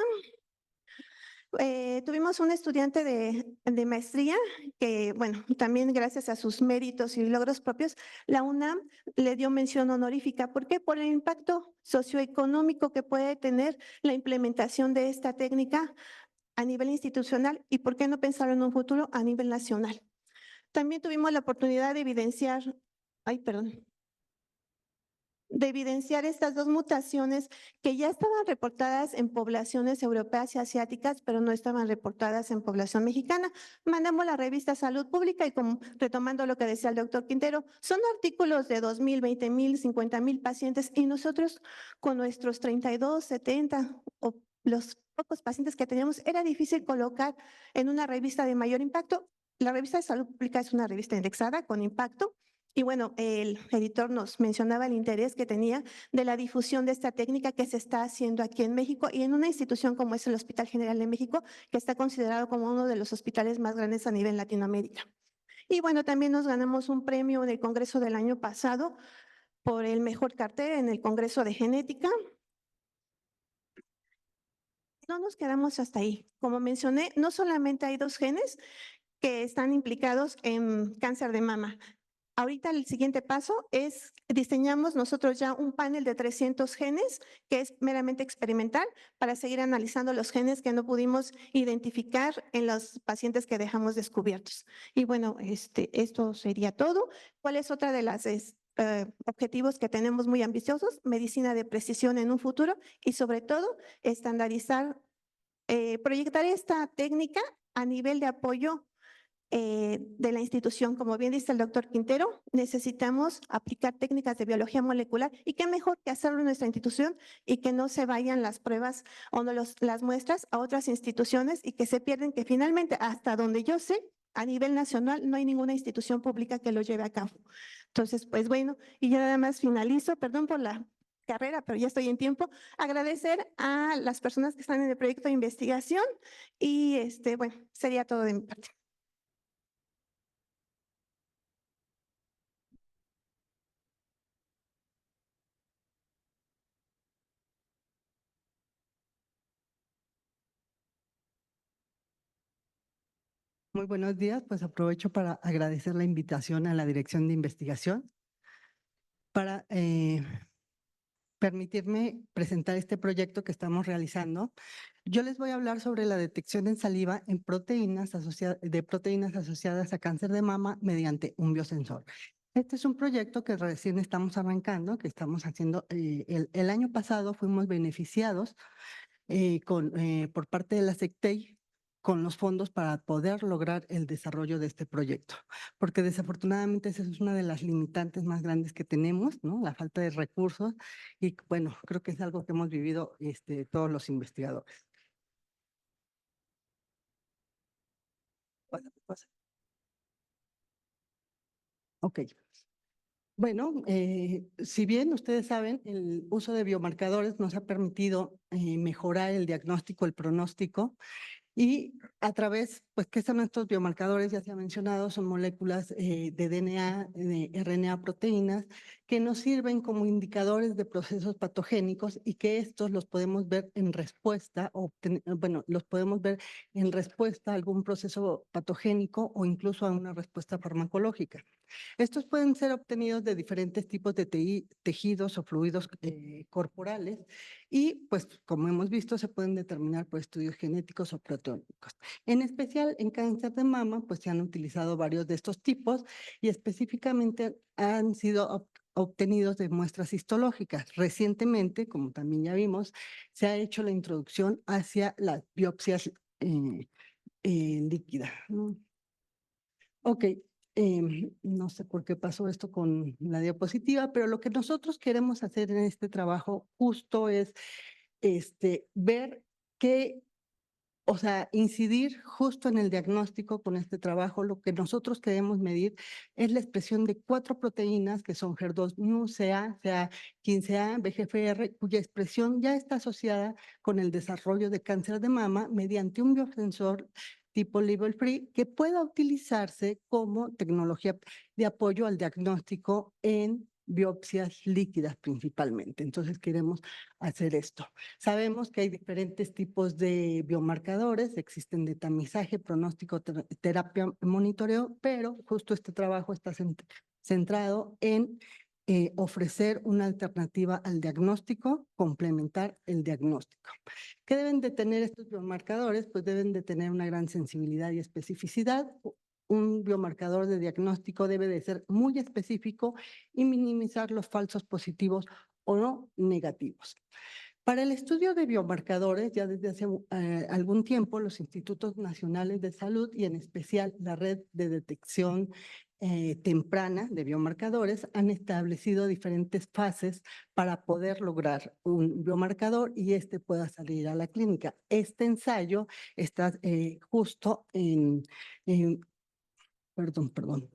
tuvimos un estudiante de maestría que, bueno, también gracias a sus méritos y logros propios, la UNAM le dio mención honorífica. ¿Por qué? Por el impacto socioeconómico que puede tener la implementación de esta técnica a nivel institucional y por qué no pensar en un futuro a nivel nacional. También tuvimos la oportunidad de evidenciar, de evidenciar estas 2 mutaciones que ya estaban reportadas en poblaciones europeas y asiáticas, pero no estaban reportadas en población mexicana. Mandamos la revista Salud Pública y retomando lo que decía el doctor Quintero, son artículos de 2,000, 20,000, 50,000 pacientes y nosotros con nuestros 32, 70 o los pocos pacientes que teníamos, era difícil colocar en una revista de mayor impacto. La revista de Salud Pública es una revista indexada con impacto. Y bueno, el editor nos mencionaba el interés que tenía de la difusión de esta técnica que se está haciendo aquí en México y en una institución como es el Hospital General de México, que está considerado como uno de los hospitales más grandes a nivel Latinoamérica. Y bueno, también nos ganamos un premio en el Congreso del año pasado por el mejor cartel en el Congreso de Genética. No nos quedamos hasta ahí. Como mencioné, no solamente hay 2 genes que están implicados en cáncer de mama. Ahorita el siguiente paso es, diseñamos nosotros ya un panel de 300 genes que es meramente experimental para seguir analizando los genes que no pudimos identificar en los pacientes que dejamos descubiertos. Y bueno, esto sería todo. ¿Cuál es otra de las objetivos que tenemos muy ambiciosos? Medicina de precisión en un futuro y sobre todo estandarizar, proyectar esta técnica a nivel de apoyo de la institución. Como bien dice el doctor Quintero, necesitamos aplicar técnicas de biología molecular y qué mejor que hacerlo en nuestra institución y que no se vayan las pruebas o no las muestras a otras instituciones y que se pierden, que finalmente, hasta donde yo sé, a nivel nacional no hay ninguna institución pública que lo lleve a cabo. Entonces, pues bueno, y ya nada más finalizo, perdón por la carrera, pero ya estoy en tiempo, agradecer a las personas que están en el proyecto de investigación y bueno, sería todo de mi parte. Muy buenos días, pues aprovecho para agradecer la invitación a la Dirección de Investigación para permitirme presentar este proyecto que estamos realizando. Yo les voy a hablar sobre la detección en saliva en proteínas asociadas a cáncer de mama mediante un biosensor. Este es un proyecto que recién estamos arrancando, que estamos haciendo. El año pasado fuimos beneficiados por parte de la SECTEI con los fondos para poder lograr el desarrollo de este proyecto, porque desafortunadamente esa es una de las limitantes más grandes que tenemos, ¿no? La falta de recursos y bueno, creo que es algo que hemos vivido todos los investigadores. Pasa. Ok. Bueno, si bien ustedes saben, el uso de biomarcadores nos ha permitido mejorar el diagnóstico, el pronóstico. Y a través, pues, ¿qué son estos biomarcadores? Ya se ha mencionado, son moléculas de DNA, de RNA, proteínas, que nos sirven como indicadores de procesos patogénicos y que estos los podemos ver en respuesta, bueno, los podemos ver en respuesta a algún proceso patogénico o incluso a una respuesta farmacológica. Estos pueden ser obtenidos de diferentes tipos de tejidos o fluidos corporales y, pues, como hemos visto, se pueden determinar por estudios genéticos o proteómicos. En especial, en cáncer de mama, pues se han utilizado varios de estos tipos y específicamente han sido obtenidos de muestras histológicas. Recientemente, como también ya vimos, se ha hecho la introducción hacia las biopsias líquidas. Ok, no sé por qué pasó esto con la diapositiva, pero lo que nosotros queremos hacer en este trabajo justo es ver qué, o sea, incidir justo en el diagnóstico con este trabajo. Lo que nosotros queremos medir es la expresión de 4 proteínas que son HER2/neu, CA, CA15A, VEGFR, cuya expresión ya está asociada con el desarrollo de cáncer de mama mediante un biosensor tipo label free que pueda utilizarse como tecnología de apoyo al diagnóstico en biopsias líquidas principalmente. Entonces queremos hacer esto. Sabemos que hay diferentes tipos de biomarcadores, existen de tamizaje, pronóstico, terapia, monitoreo, pero justo este trabajo está centrado en ofrecer una alternativa al diagnóstico, complementar el diagnóstico. ¿Qué deben de tener estos biomarcadores? Pues deben de tener una gran sensibilidad y especificidad. Un biomarcador de diagnóstico debe de ser muy específico y minimizar los falsos positivos o no negativos. Para el estudio de biomarcadores, ya desde hace algún tiempo, los institutos nacionales de salud y en especial la red de detección temprana de biomarcadores han establecido diferentes fases para poder lograr un biomarcador y pueda salir a la clínica. Este ensayo está justo perdón.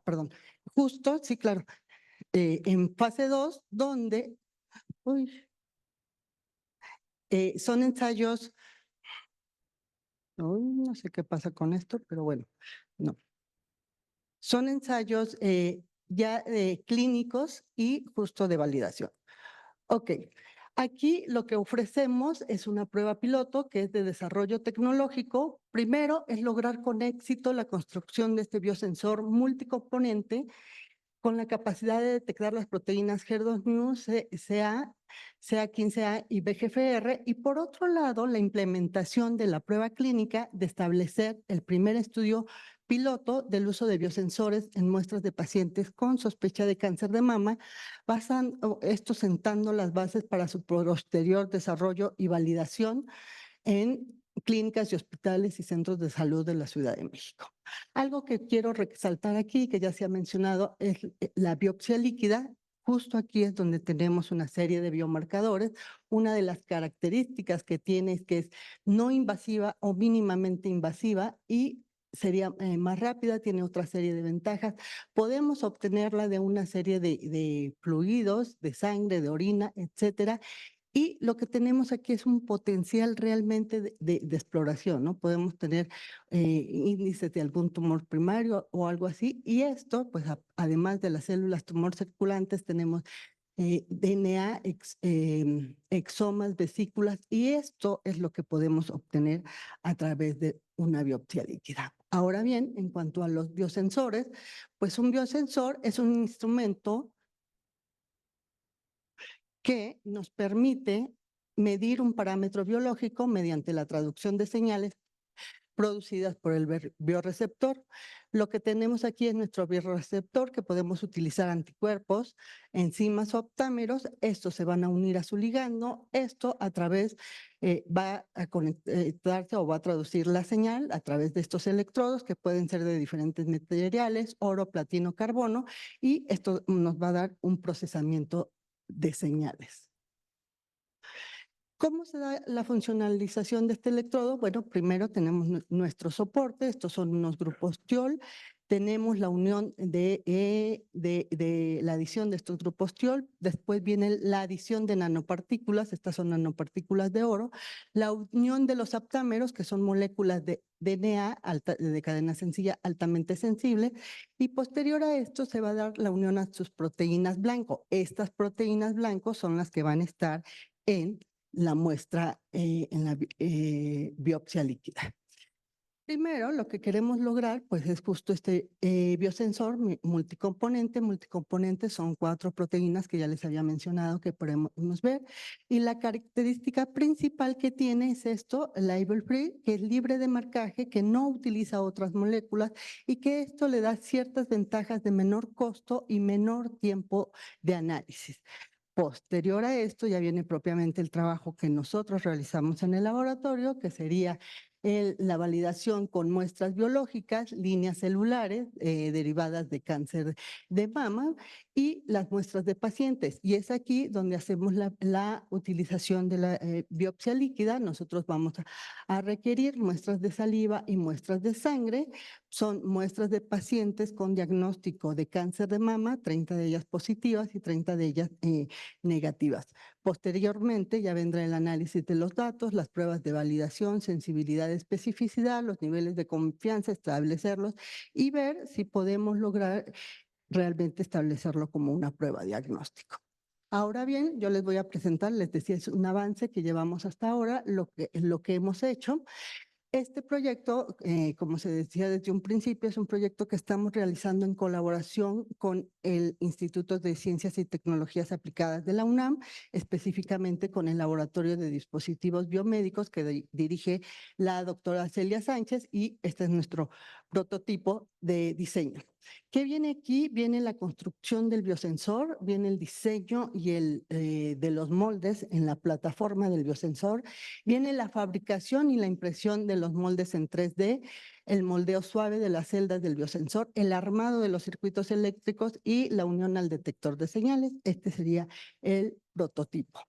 Perdón. Justo, sí, claro. En fase 2, donde son ensayos, no sé qué pasa con esto, pero bueno, no. Son ensayos ya clínicos y justo de validación. Ok, aquí lo que ofrecemos es una prueba piloto que es de desarrollo tecnológico. Primero es lograr con éxito la construcción de este biosensor multicomponente con la capacidad de detectar las proteínas HER2/neu, CA15A y VGFR, y por otro lado, la implementación de la prueba clínica de establecer el primer estudio piloto del uso de biosensores en muestras de pacientes con sospecha de cáncer de mama, esto sentando las bases para su posterior desarrollo y validación en clínicas y hospitales y centros de salud de la Ciudad de México. Algo que quiero resaltar aquí, que ya se ha mencionado, es la biopsia líquida. Justo aquí es donde tenemos una serie de biomarcadores. Una de las características que tiene es que es no invasiva o mínimamente invasiva y sería más rápida, tiene otra serie de ventajas. Podemos obtenerla de una serie de fluidos, de sangre, de orina, etcétera, y lo que tenemos aquí es un potencial realmente de exploración, ¿no? Podemos tener índices de algún tumor primario o algo así. Y esto, pues además de las células tumor circulantes, tenemos DNA, exomas, vesículas, y esto es lo que podemos obtener a través de una biopsia líquida. Ahora bien, en cuanto a los biosensores, pues un biosensor es un instrumento que nos permite medir un parámetro biológico mediante la traducción de señales producidas por el bioreceptor. Lo que tenemos aquí es nuestro bioreceptor, que podemos utilizar anticuerpos, enzimas o aptámeros. Estos se van a unir a su ligando. Esto a través va a conectarse o va a traducir la señal a través de estos electrodos, que pueden ser de diferentes materiales, oro, platino, carbono, y esto nos va a dar un procesamiento de señales. ¿Cómo se da la funcionalización de este electrodo? Bueno, primero tenemos nuestro soporte, estos son unos grupos TIOL, tenemos la unión de la adición de estos grupos TIOL, después viene la adición de nanopartículas, estas son nanopartículas de oro, la unión de los aptámeros, que son moléculas de DNA de cadena sencilla altamente sensible, y posterior a esto se va a dar la unión a sus proteínas blanco. Estas proteínas blancos son las que van a estar en la muestra en la biopsia líquida. Primero, lo que queremos lograr, pues, es justo este biosensor multicomponente. Multicomponente son 4 proteínas que ya les había mencionado que podemos ver. Y la característica principal que tiene es esto, label free, que es libre de marcaje, que no utiliza otras moléculas y que esto le da ciertas ventajas de menor costo y menor tiempo de análisis. Posterior a esto ya viene propiamente el trabajo que nosotros realizamos en el laboratorio, que sería la validación con muestras biológicas, líneas celulares derivadas de cáncer de mama y las muestras de pacientes. Y es aquí donde hacemos la utilización de la biopsia líquida. Nosotros vamos a requerir muestras de saliva y muestras de sangre. Son muestras de pacientes con diagnóstico de cáncer de mama, 30 de ellas positivas y 30 de ellas negativas. Posteriormente ya vendrá el análisis de los datos, las pruebas de validación, sensibilidad, especificidad, los niveles de confianza, establecerlos y ver si podemos lograr realmente establecerlo como una prueba diagnóstico. Ahora bien, yo les voy a presentar, les decía, es un avance que llevamos hasta ahora, lo que hemos hecho. Este proyecto, como se decía desde un principio, es un proyecto que estamos realizando en colaboración con el Instituto de Ciencias y Tecnologías Aplicadas de la UNAM, específicamente con el Laboratorio de Dispositivos Biomédicos que dirige la doctora Celia Sánchez, y este es nuestro prototipo de diseño. ¿Qué viene aquí? Viene la construcción del biosensor, viene el diseño y de los moldes en la plataforma del biosensor, viene la fabricación y la impresión de los moldes en 3D, el moldeo suave de las celdas del biosensor, el armado de los circuitos eléctricos y la unión al detector de señales. Este sería el prototipo.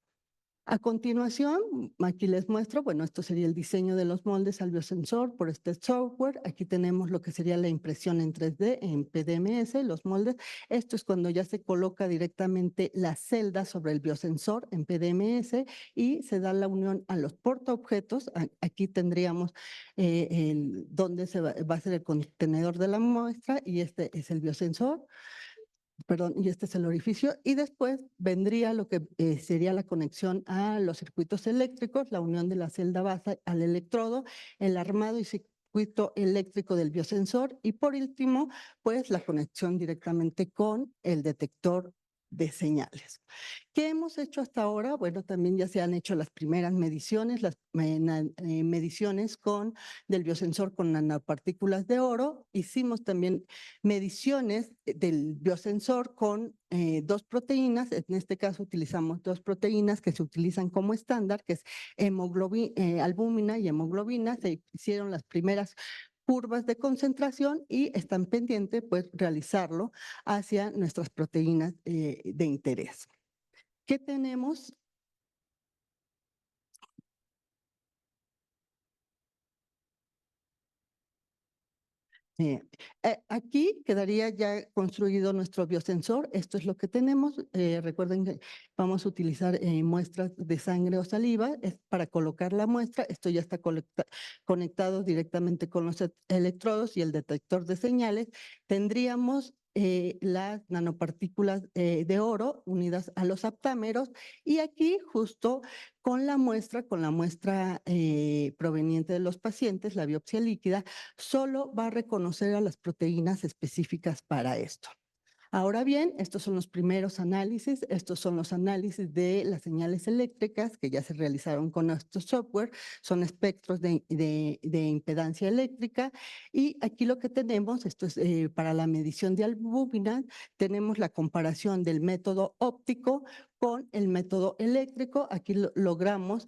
A continuación, aquí les muestro, bueno, esto sería el diseño de los moldes al biosensor por este software. Aquí tenemos lo que sería la impresión en 3D, en PDMS, los moldes. Esto es cuando ya se coloca directamente la celda sobre el biosensor en PDMS y se da la unión a los portaobjetos. Aquí tendríamos donde va a ser el contenedor de la muestra y este es el biosensor. perdón, y este es el orificio, y después vendría lo que sería la conexión a los circuitos eléctricos, la unión de la celda base al electrodo, el armado y circuito eléctrico del biosensor, y por último, pues la conexión directamente con el detector de señales. ¿Qué hemos hecho hasta ahora? Bueno, también ya se han hecho las primeras mediciones, las mediciones del biosensor con nanopartículas de oro. Hicimos también mediciones del biosensor con dos proteínas. En este caso utilizamos dos proteínas que se utilizan como estándar, que es albúmina y hemoglobina. Se hicieron las primeras curvas de concentración y están pendientes, pues, realizarlo hacia nuestras proteínas de interés. ¿Qué tenemos? Aquí quedaría ya construido nuestro biosensor. Esto es lo que tenemos. Recuerden que vamos a utilizar muestras de sangre o saliva para colocar la muestra. Esto ya está conectado directamente con los electrodos y el detector de señales. Tendríamos las nanopartículas de oro unidas a los aptámeros, y aquí justo con la muestra proveniente de los pacientes, la biopsia líquida, solo va a reconocer a las proteínas específicas para esto. Ahora bien, estos son los primeros análisis, estos son los análisis de las señales eléctricas que ya se realizaron con nuestro software, son espectros de impedancia eléctrica, y aquí lo que tenemos, esto es para la medición de albúmina, tenemos la comparación del método óptico con el método eléctrico. Aquí logramos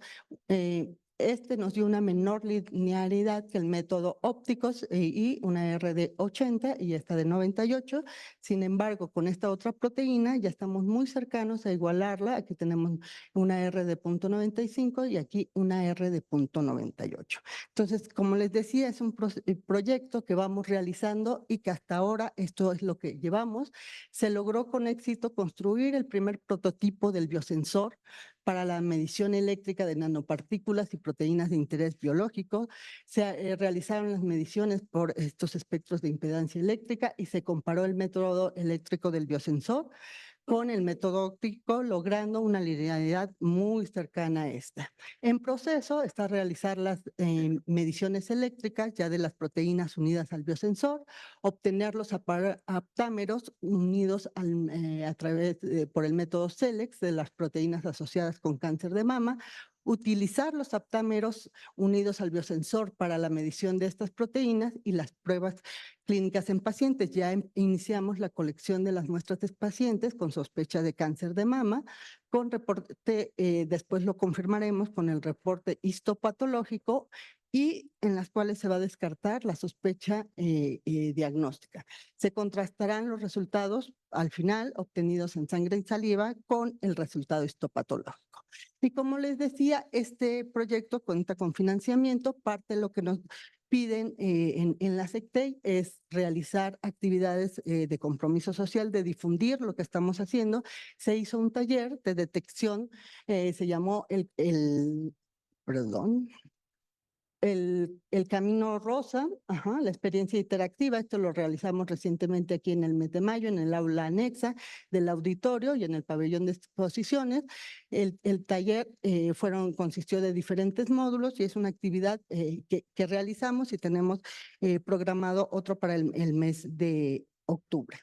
este nos dio una menor linealidad que el método óptico y una R de 80 y esta de 98. Sin embargo, con esta otra proteína ya estamos muy cercanos a igualarla. Aquí tenemos una R de 0.95 y aquí una R de 0.98. Entonces, como les decía, es un proyecto que vamos realizando y que hasta ahora esto es lo que llevamos. Se logró con éxito construir el primer prototipo del biosensor para la medición eléctrica de nanopartículas y proteínas de interés biológico. Se realizaron las mediciones por estos espectros de impedancia eléctrica y se comparó el método eléctrico del biosensor con el método óptico, logrando una linealidad muy cercana a esta. En proceso está realizar las mediciones eléctricas ya de las proteínas unidas al biosensor, obtener los aptámeros unidos a través por el método SELEX de las proteínas asociadas con cáncer de mama, utilizar los aptámeros unidos al biosensor para la medición de estas proteínas y las pruebas clínicas en pacientes. Ya iniciamos la colección de las muestras de pacientes con sospecha de cáncer de mama, con reporte, después lo confirmaremos con el reporte histopatológico, y en las cuales se va a descartar la sospecha diagnóstica. Se contrastarán los resultados al final obtenidos en sangre y saliva con el resultado histopatológico. Y como les decía, este proyecto cuenta con financiamiento. Parte de lo que nos piden en la SECTEI es realizar actividades de compromiso social, de difundir lo que estamos haciendo. Se hizo un taller de detección, se llamó el Camino Rosa, la experiencia interactiva. Esto lo realizamos recientemente aquí en el mes de mayo, en el aula anexa del auditorio y en el pabellón de exposiciones. El taller consistió de diferentes módulos y es una actividad que realizamos, y tenemos programado otro para el mes de octubre.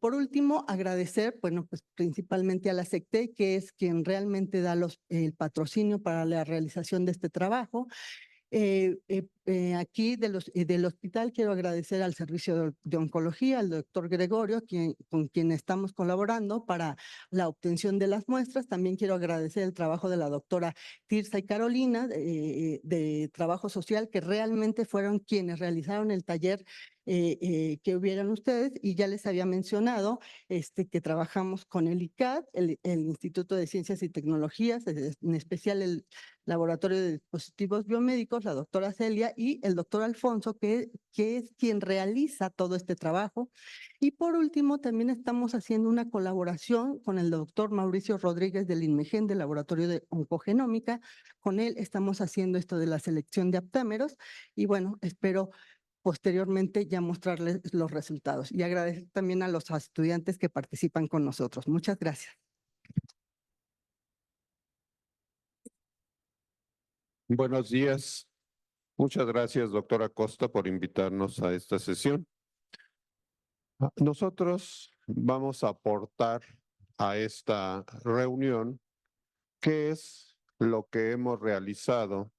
Por último, agradecer, bueno, pues principalmente a la SECTEI, que es quien realmente da el patrocinio para la realización de este trabajo. Aquí del hospital quiero agradecer al servicio de oncología, al doctor Gregorio, con quien estamos colaborando para la obtención de las muestras. También quiero agradecer el trabajo de la doctora Tirsa y Carolina de Trabajo Social, que realmente fueron quienes realizaron el taller que hubieran ustedes, y ya les había mencionado que trabajamos con el ICAD, el Instituto de Ciencias y Tecnologías, en especial el Laboratorio de Dispositivos Biomédicos, la doctora Celia y el doctor Alfonso, que es quien realiza todo este trabajo. Y por último, también estamos haciendo una colaboración con el doctor Mauricio Rodríguez del INMEGEN, del Laboratorio de Oncogenómica. Con él estamos haciendo esto de la selección de aptámeros, y bueno, espero posteriormente ya mostrarles los resultados. Y agradecer también a los estudiantes que participan con nosotros. Muchas gracias. Buenos días. Muchas gracias, doctora Costa, por invitarnos a esta sesión. Nosotros vamos a aportar a esta reunión qué es lo que hemos realizado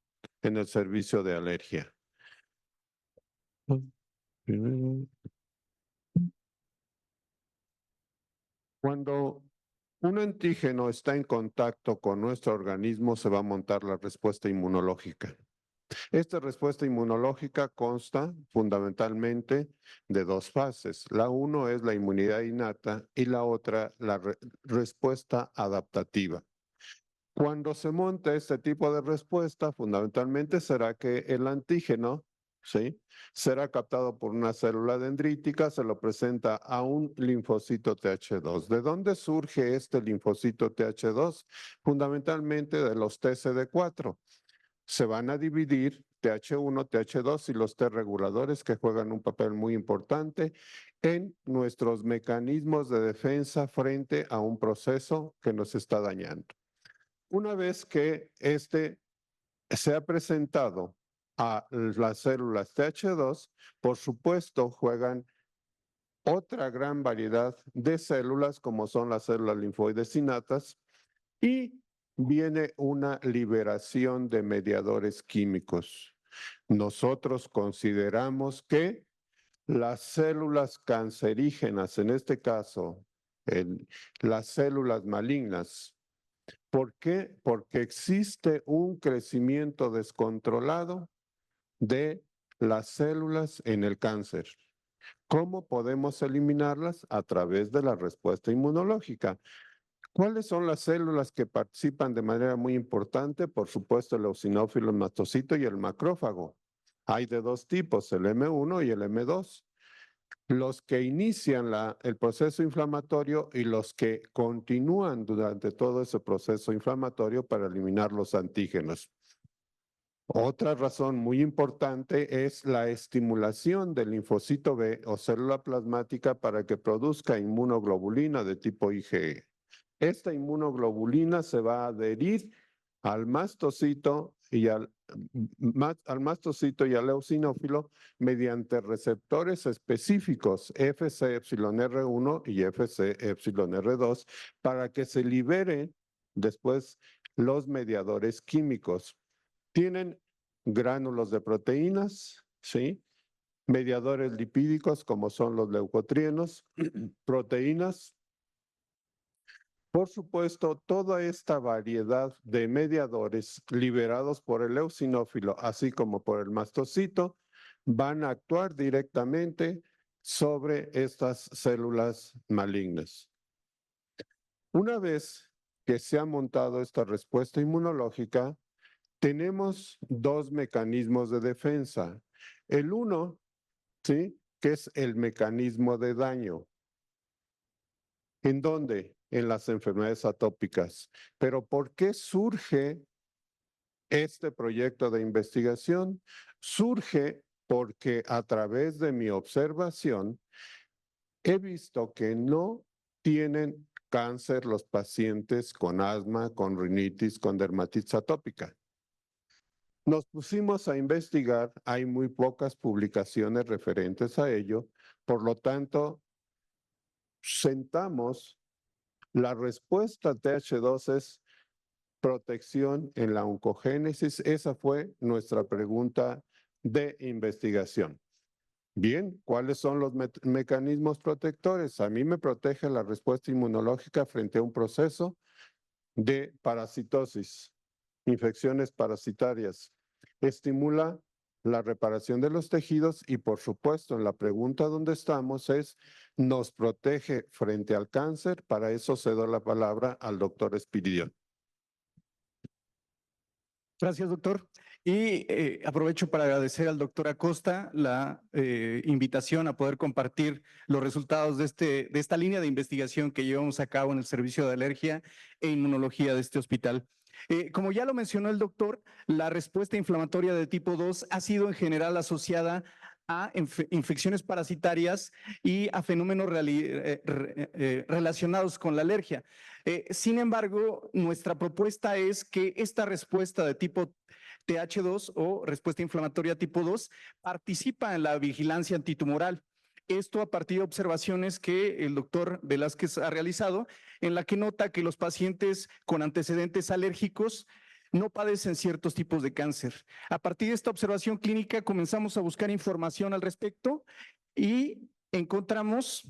en el servicio de alergia. Cuando un antígeno está en contacto con nuestro organismo, se va a montar la respuesta inmunológica. Esta respuesta inmunológica consta fundamentalmente de dos fases. La uno es la inmunidad innata y la otra la respuesta adaptativa. Cuando se monta este tipo de respuesta, fundamentalmente será que el antígeno, ¿sí?, será captado por una célula dendrítica, se lo presenta a un linfocito TH2. ¿De dónde surge este linfocito TH2? Fundamentalmente de los TCD4. Se van a dividir TH1, TH2 y los T reguladores que juegan un papel muy importante en nuestros mecanismos de defensa frente a un proceso que nos está dañando. Una vez que este se ha presentado a las células TH2, por supuesto juegan otra gran variedad de células como son las células linfoides innatas y viene una liberación de mediadores químicos. Nosotros consideramos que las células cancerígenas, en este caso, las células malignas, ¿por qué? Porque existe un crecimiento descontrolado de las células en el cáncer. ¿Cómo podemos eliminarlas? A través de la respuesta inmunológica. ¿Cuáles son las células que participan de manera muy importante? Por supuesto, el eosinófilo, el mastocito y el macrófago. Hay de dos tipos, el M1 y el M2. Los que inician el proceso inflamatorio y los que continúan durante todo ese proceso inflamatorio para eliminar los antígenos. Otra razón muy importante es la estimulación del linfocito B o célula plasmática para que produzca inmunoglobulina de tipo IgE. Esta inmunoglobulina se va a adherir al mastocito y al eosinófilo mediante receptores específicos Fc-εR1 y Fc-εR2 para que se liberen después los mediadores químicos. Tienen gránulos de proteínas, ¿sí?, mediadores lipídicos como son los leucotrienos, proteínas. Por supuesto, toda esta variedad de mediadores liberados por el eosinófilo, así como por el mastocito, van a actuar directamente sobre estas células malignas. Una vez que se ha montado esta respuesta inmunológica, tenemos dos mecanismos de defensa. El uno, ¿sí?, que es el mecanismo de daño. ¿En dónde? En las enfermedades atópicas. Pero ¿por qué surge este proyecto de investigación? Surge porque a través de mi observación he visto que no tienen cáncer los pacientes con asma, con rinitis, con dermatitis atópica. Nos pusimos a investigar, hay muy pocas publicaciones referentes a ello, por lo tanto, sentamos la respuesta TH2 es protección en la oncogénesis. Esa fue nuestra pregunta de investigación. Bien, ¿cuáles son los mecanismos protectores? A mí me protege la respuesta inmunológica frente a un proceso de parasitosis, infecciones parasitarias. Estimula la reparación de los tejidos y, por supuesto, en la pregunta donde estamos es, ¿nos protege frente al cáncer? Para eso cedo la palabra al doctor Espiridión. Gracias, doctor. Y aprovecho para agradecer al doctor Acosta la invitación a poder compartir los resultados de esta línea de investigación que llevamos a cabo en el Servicio de Alergia e Inmunología de este hospital. Como ya lo mencionó el doctor, la respuesta inflamatoria de tipo 2 ha sido en general asociada a infecciones parasitarias y a fenómenos relacionados con la alergia. Sin embargo, nuestra propuesta es que esta respuesta de tipo TH2 o respuesta inflamatoria tipo 2 participa en la vigilancia antitumoral. Esto a partir de observaciones que el doctor Velázquez ha realizado, en la que nota que los pacientes con antecedentes alérgicos no padecen ciertos tipos de cáncer. A partir de esta observación clínica comenzamos a buscar información al respecto y encontramos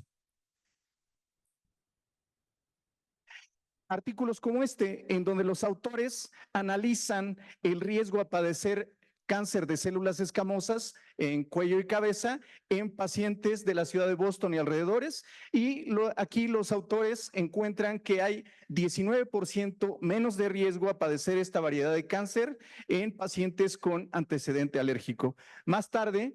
artículos como este, en donde los autores analizan el riesgo a padecer cáncer de células escamosas en cuello y cabeza en pacientes de la ciudad de Boston y alrededores. Y aquí los autores encuentran que hay 19% menos de riesgo a padecer esta variedad de cáncer en pacientes con antecedente alérgico. Más tarde,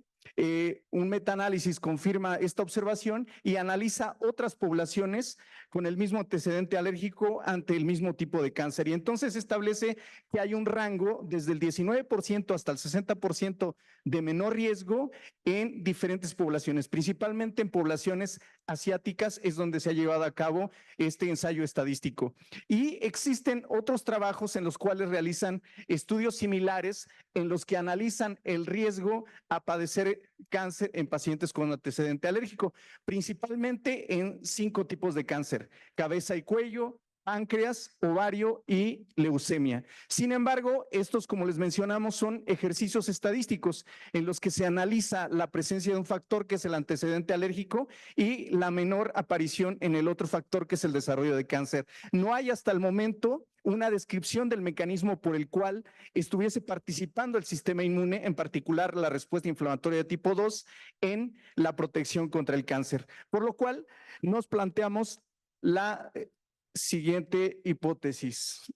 un metaanálisis confirma esta observación y analiza otras poblaciones con el mismo antecedente alérgico ante el mismo tipo de cáncer. Y entonces establece que hay un rango desde el 19% hasta el 60% de menor riesgo en diferentes poblaciones, principalmente en poblaciones asiáticas es donde se ha llevado a cabo este ensayo estadístico. Y existen otros trabajos en los cuales realizan estudios similares en los que analizan el riesgo a padecer cáncer en pacientes con antecedente alérgico, principalmente en 5 tipos de cáncer: cabeza y cuello, páncreas, ovario y leucemia. Sin embargo, estos, como les mencionamos, son ejercicios estadísticos en los que se analiza la presencia de un factor que es el antecedente alérgico y la menor aparición en el otro factor que es el desarrollo de cáncer. No hay hasta el momento una descripción del mecanismo por el cual estuviese participando el sistema inmune, en particular la respuesta inflamatoria de tipo 2, en la protección contra el cáncer. Por lo cual nos planteamos la siguiente hipótesis.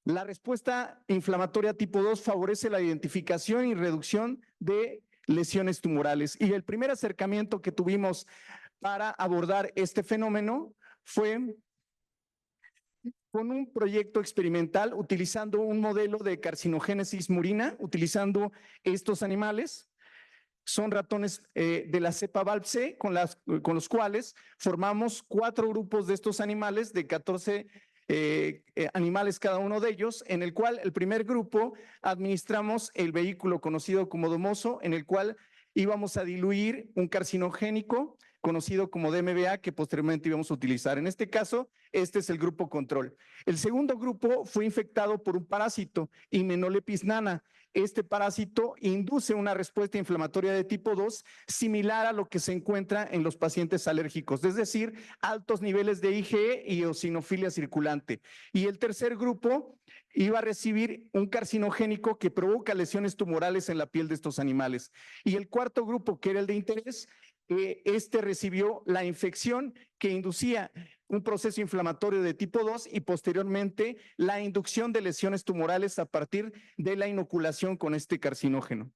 La respuesta inflamatoria tipo 2 favorece la identificación y reducción de lesiones tumorales. Y el primer acercamiento que tuvimos para abordar este fenómeno fue con un proyecto experimental utilizando un modelo de carcinogénesis murina, utilizando estos animales. Son ratones de la cepa VALP-C con los cuales formamos 4 grupos de estos animales de 14 animales cada uno de ellos, en el cual el primer grupo administramos el vehículo conocido como domoso, en el cual íbamos a diluir un carcinogénico conocido como DMBA, que posteriormente íbamos a utilizar. En este caso, este es el grupo control. El segundo grupo fue infectado por un parásito, Hymenopilus nana. Este parásito induce una respuesta inflamatoria de tipo 2 similar a lo que se encuentra en los pacientes alérgicos, es decir, altos niveles de IgE y eosinofilia circulante. Y el tercer grupo iba a recibir un carcinogénico que provoca lesiones tumorales en la piel de estos animales. Y el cuarto grupo, que era el de interés, este recibió la infección que inducía un proceso inflamatorio de tipo 2 y posteriormente la inducción de lesiones tumorales a partir de la inoculación con este carcinógeno.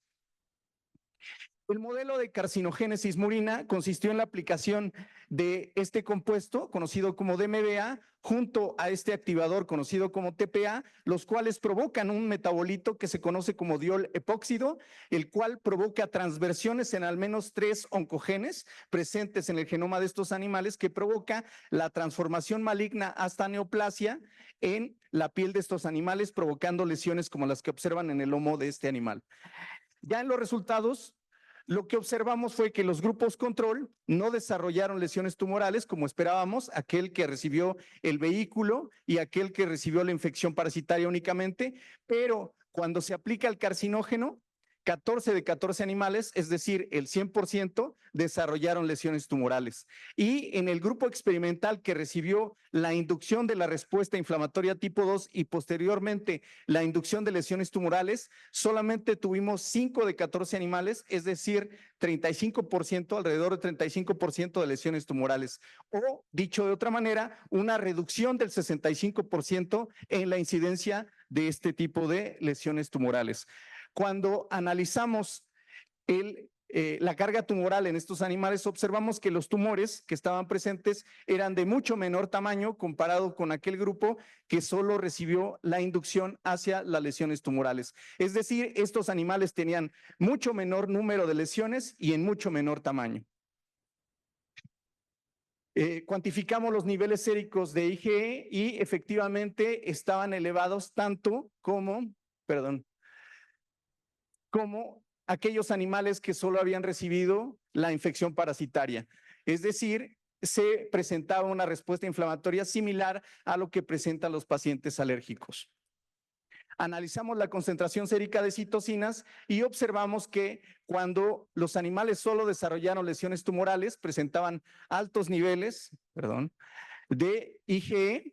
El modelo de carcinogénesis murina consistió en la aplicación de este compuesto, conocido como DMBA, junto a este activador conocido como TPA, los cuales provocan un metabolito que se conoce como diol epóxido, el cual provoca transversiones en al menos 3 oncogenes presentes en el genoma de estos animales, que provoca la transformación maligna hasta neoplasia en la piel de estos animales, provocando lesiones como las que observan en el lomo de este animal. Ya en los resultados, lo que observamos fue que los grupos control no desarrollaron lesiones tumorales como esperábamos, aquel que recibió el vehículo y aquel que recibió la infección parasitaria únicamente, pero cuando se aplica el carcinógeno, 14 de 14 animales, es decir, el 100%, desarrollaron lesiones tumorales. Y en el grupo experimental que recibió la inducción de la respuesta inflamatoria tipo 2 y posteriormente la inducción de lesiones tumorales, solamente tuvimos 5 de 14 animales, es decir, 35%, alrededor de 35% de lesiones tumorales. O, dicho de otra manera, una reducción del 65% en la incidencia de este tipo de lesiones tumorales. Cuando analizamos el la carga tumoral en estos animales, observamos que los tumores que estaban presentes eran de mucho menor tamaño comparado con aquel grupo que solo recibió la inducción hacia las lesiones tumorales. Es decir, estos animales tenían mucho menor número de lesiones y en mucho menor tamaño. Cuantificamos los niveles séricos de IgE y efectivamente estaban elevados tanto como aquellos animales que solo habían recibido la infección parasitaria. Es decir, se presentaba una respuesta inflamatoria similar a lo que presentan los pacientes alérgicos. Analizamos la concentración sérica de citocinas y observamos que cuando los animales solo desarrollaron lesiones tumorales, presentaban altos niveles, de IgE,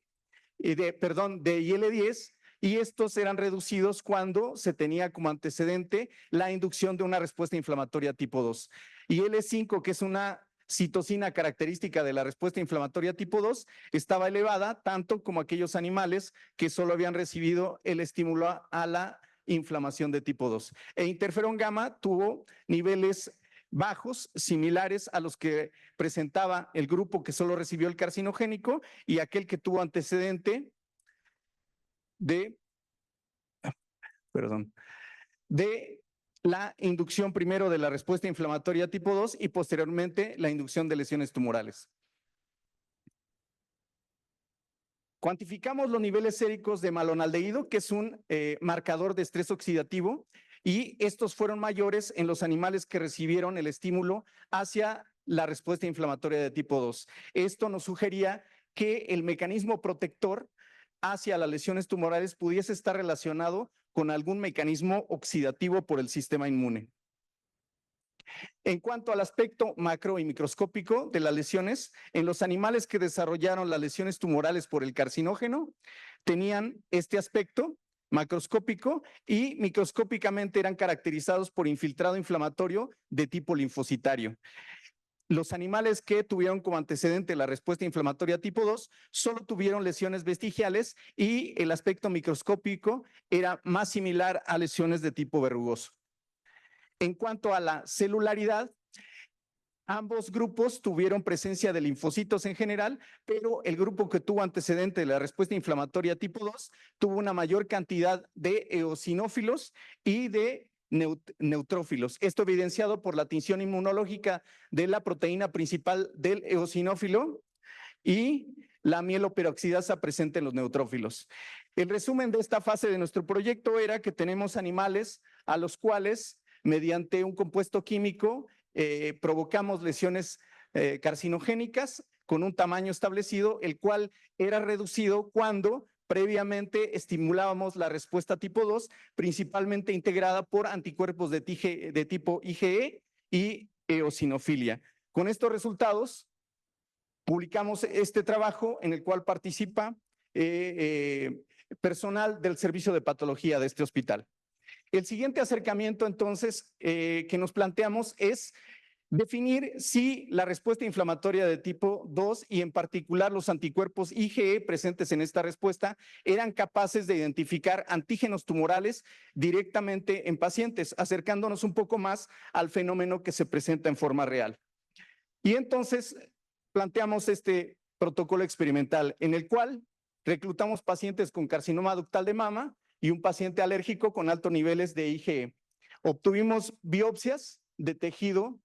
de IL-10, y estos eran reducidos cuando se tenía como antecedente la inducción de una respuesta inflamatoria tipo 2. IL-5, que es una citocina característica de la respuesta inflamatoria tipo 2, estaba elevada tanto como aquellos animales que solo habían recibido el estímulo a la inflamación de tipo 2. E interferón gamma tuvo niveles bajos, similares a los que presentaba el grupo que solo recibió el carcinogénico y aquel que tuvo antecedente de la inducción primero de la respuesta inflamatoria tipo 2 y posteriormente la inducción de lesiones tumorales. Cuantificamos los niveles séricos de malonaldehído, que es un marcador de estrés oxidativo, y estos fueron mayores en los animales que recibieron el estímulo hacia la respuesta inflamatoria de tipo 2. Esto nos sugería que el mecanismo protector hacia las lesiones tumorales pudiese estar relacionado con algún mecanismo oxidativo por el sistema inmune. En cuanto al aspecto macro y microscópico de las lesiones, en los animales que desarrollaron las lesiones tumorales por el carcinógeno, tenían este aspecto macroscópico y microscópicamente eran caracterizados por infiltrado inflamatorio de tipo linfocitario. Los animales que tuvieron como antecedente la respuesta inflamatoria tipo 2 solo tuvieron lesiones vestigiales y el aspecto microscópico era más similar a lesiones de tipo verrugoso. En cuanto a la celularidad, ambos grupos tuvieron presencia de linfocitos en general, pero el grupo que tuvo antecedente de la respuesta inflamatoria tipo 2 tuvo una mayor cantidad de eosinófilos y de neutrófilos. Esto evidenciado por la tinción inmunológica de la proteína principal del eosinófilo y la mieloperoxidasa presente en los neutrófilos. El resumen de esta fase de nuestro proyecto era que tenemos animales a los cuales, mediante un compuesto químico, provocamos lesiones carcinogénicas con un tamaño establecido, el cual era reducido cuando previamente estimulábamos la respuesta tipo 2, principalmente integrada por anticuerpos de tipo IgE y eosinofilia. Con estos resultados, publicamos este trabajo en el cual participa personal del servicio de patología de este hospital. El siguiente acercamiento, entonces, que nos planteamos es definir si la respuesta inflamatoria de tipo 2 y en particular los anticuerpos IgE presentes en esta respuesta eran capaces de identificar antígenos tumorales directamente en pacientes, acercándonos un poco más al fenómeno que se presenta en forma real. Y entonces planteamos este protocolo experimental en el cual reclutamos pacientes con carcinoma ductal de mama y un paciente alérgico con altos niveles de IgE. Obtuvimos biopsias de tejido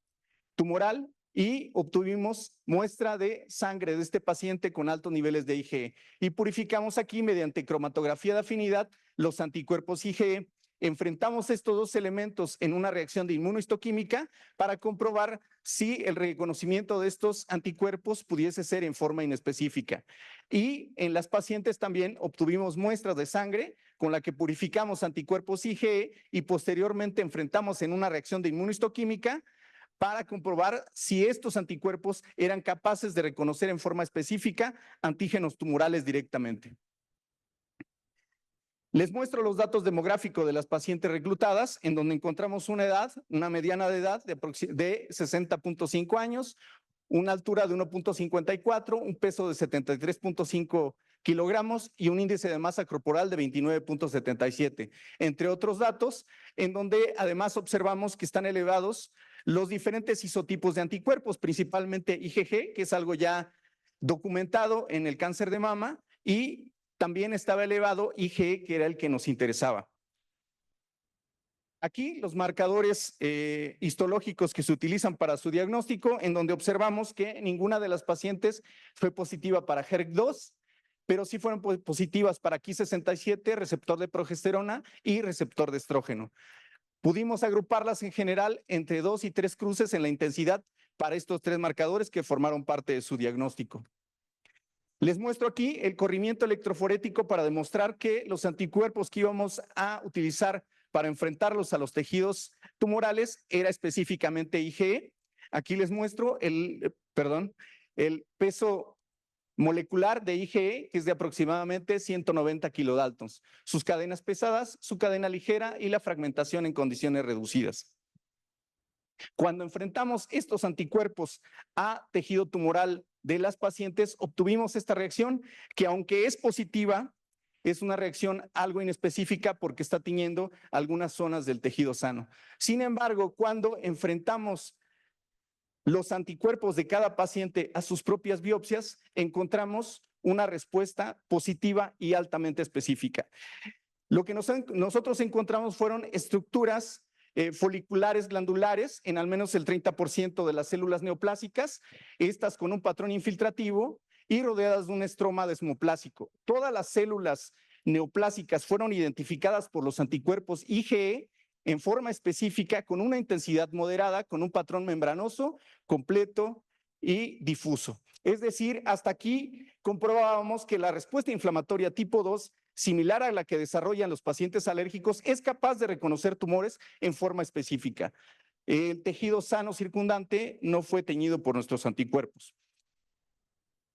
tumoral y obtuvimos muestra de sangre de este paciente con altos niveles de IgE. Y purificamos aquí mediante cromatografía de afinidad los anticuerpos IgE. Enfrentamos estos dos elementos en una reacción de inmunohistoquímica para comprobar si el reconocimiento de estos anticuerpos pudiese ser en forma inespecífica. Y en las pacientes también obtuvimos muestras de sangre con la que purificamos anticuerpos IgE y posteriormente enfrentamos en una reacción de inmunohistoquímica para comprobar si estos anticuerpos eran capaces de reconocer en forma específica antígenos tumorales directamente. Les muestro los datos demográficos de las pacientes reclutadas, en donde encontramos una mediana de edad de 60.5 años, una altura de 1.54, un peso de 73.5 kilogramos y un índice de masa corporal de 29.77, entre otros datos, en donde además observamos que están elevados los diferentes isotipos de anticuerpos, principalmente IgG, que es algo ya documentado en el cáncer de mama, y también estaba elevado IgE, que era el que nos interesaba. Aquí los marcadores histológicos que se utilizan para su diagnóstico, en donde observamos que ninguna de las pacientes fue positiva para HER2, pero sí fueron positivas para Ki67, receptor de progesterona y receptor de estrógeno. Pudimos agruparlas en general entre 2 y 3 cruces en la intensidad para estos 3 marcadores que formaron parte de su diagnóstico. Les muestro aquí el corrimiento electroforético para demostrar que los anticuerpos que íbamos a utilizar para enfrentarlos a los tejidos tumorales era específicamente IgE. Aquí les muestro el peso molecular de IgE, que es de aproximadamente 190 kilodaltons. Sus cadenas pesadas, su cadena ligera y la fragmentación en condiciones reducidas. Cuando enfrentamos estos anticuerpos a tejido tumoral de las pacientes, obtuvimos esta reacción que, aunque es positiva, es una reacción algo inespecífica porque está tiñendo algunas zonas del tejido sano. Sin embargo, cuando enfrentamos los anticuerpos de cada paciente a sus propias biopsias, encontramos una respuesta positiva y altamente específica. Lo que nosotros encontramos fueron estructuras foliculares glandulares en al menos el 30% de las células neoplásicas, estas con un patrón infiltrativo y rodeadas de un estroma desmoplásico. Todas las células neoplásicas fueron identificadas por los anticuerpos IgE en forma específica, con una intensidad moderada, con un patrón membranoso, completo y difuso. Es decir, hasta aquí comprobábamos que la respuesta inflamatoria tipo 2, similar a la que desarrollan los pacientes alérgicos, es capaz de reconocer tumores en forma específica. El tejido sano circundante no fue teñido por nuestros anticuerpos.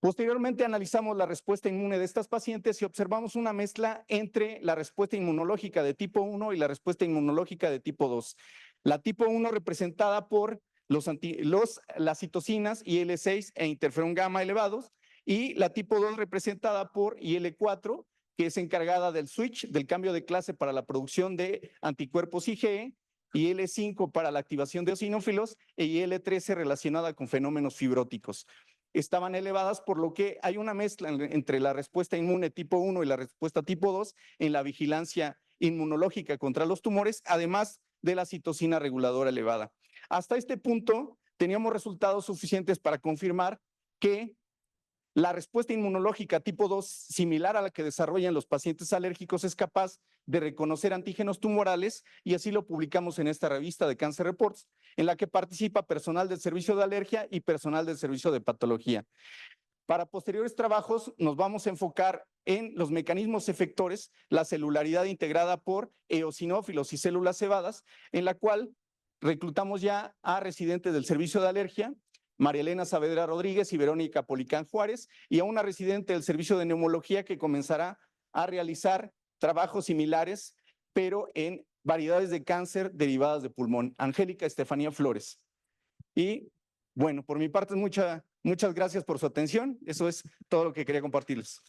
Posteriormente analizamos la respuesta inmune de estas pacientes y observamos una mezcla entre la respuesta inmunológica de tipo 1 y la respuesta inmunológica de tipo 2. La tipo 1 representada por las citocinas IL-6 e interferón gamma elevados, y la tipo 2 representada por IL-4, que es encargada del switch, del cambio de clase para la producción de anticuerpos IgE, IL-5 para la activación de eosinófilos e IL-13 relacionada con fenómenos fibróticos. Estaban elevadas, por lo que hay una mezcla entre la respuesta inmune tipo 1 y la respuesta tipo 2 en la vigilancia inmunológica contra los tumores, además de la citocina reguladora elevada. Hasta este punto teníamos resultados suficientes para confirmar que la respuesta inmunológica tipo 2, similar a la que desarrollan los pacientes alérgicos, es capaz de reconocer antígenos tumorales, y así lo publicamos en esta revista de Cancer Reports, en la que participa personal del servicio de alergia y personal del servicio de patología. Para posteriores trabajos nos vamos a enfocar en los mecanismos efectores, la celularidad integrada por eosinófilos y células cebadas, en la cual reclutamos ya a residentes del servicio de alergia, María Elena Saavedra Rodríguez y Verónica Policán Juárez, y a una residente del servicio de neumología que comenzará a realizar trabajos similares, pero en variedades de cáncer derivadas de pulmón, Angélica Estefanía Flores. Y bueno, por mi parte, muchas gracias por su atención. Eso es todo lo que quería compartirles.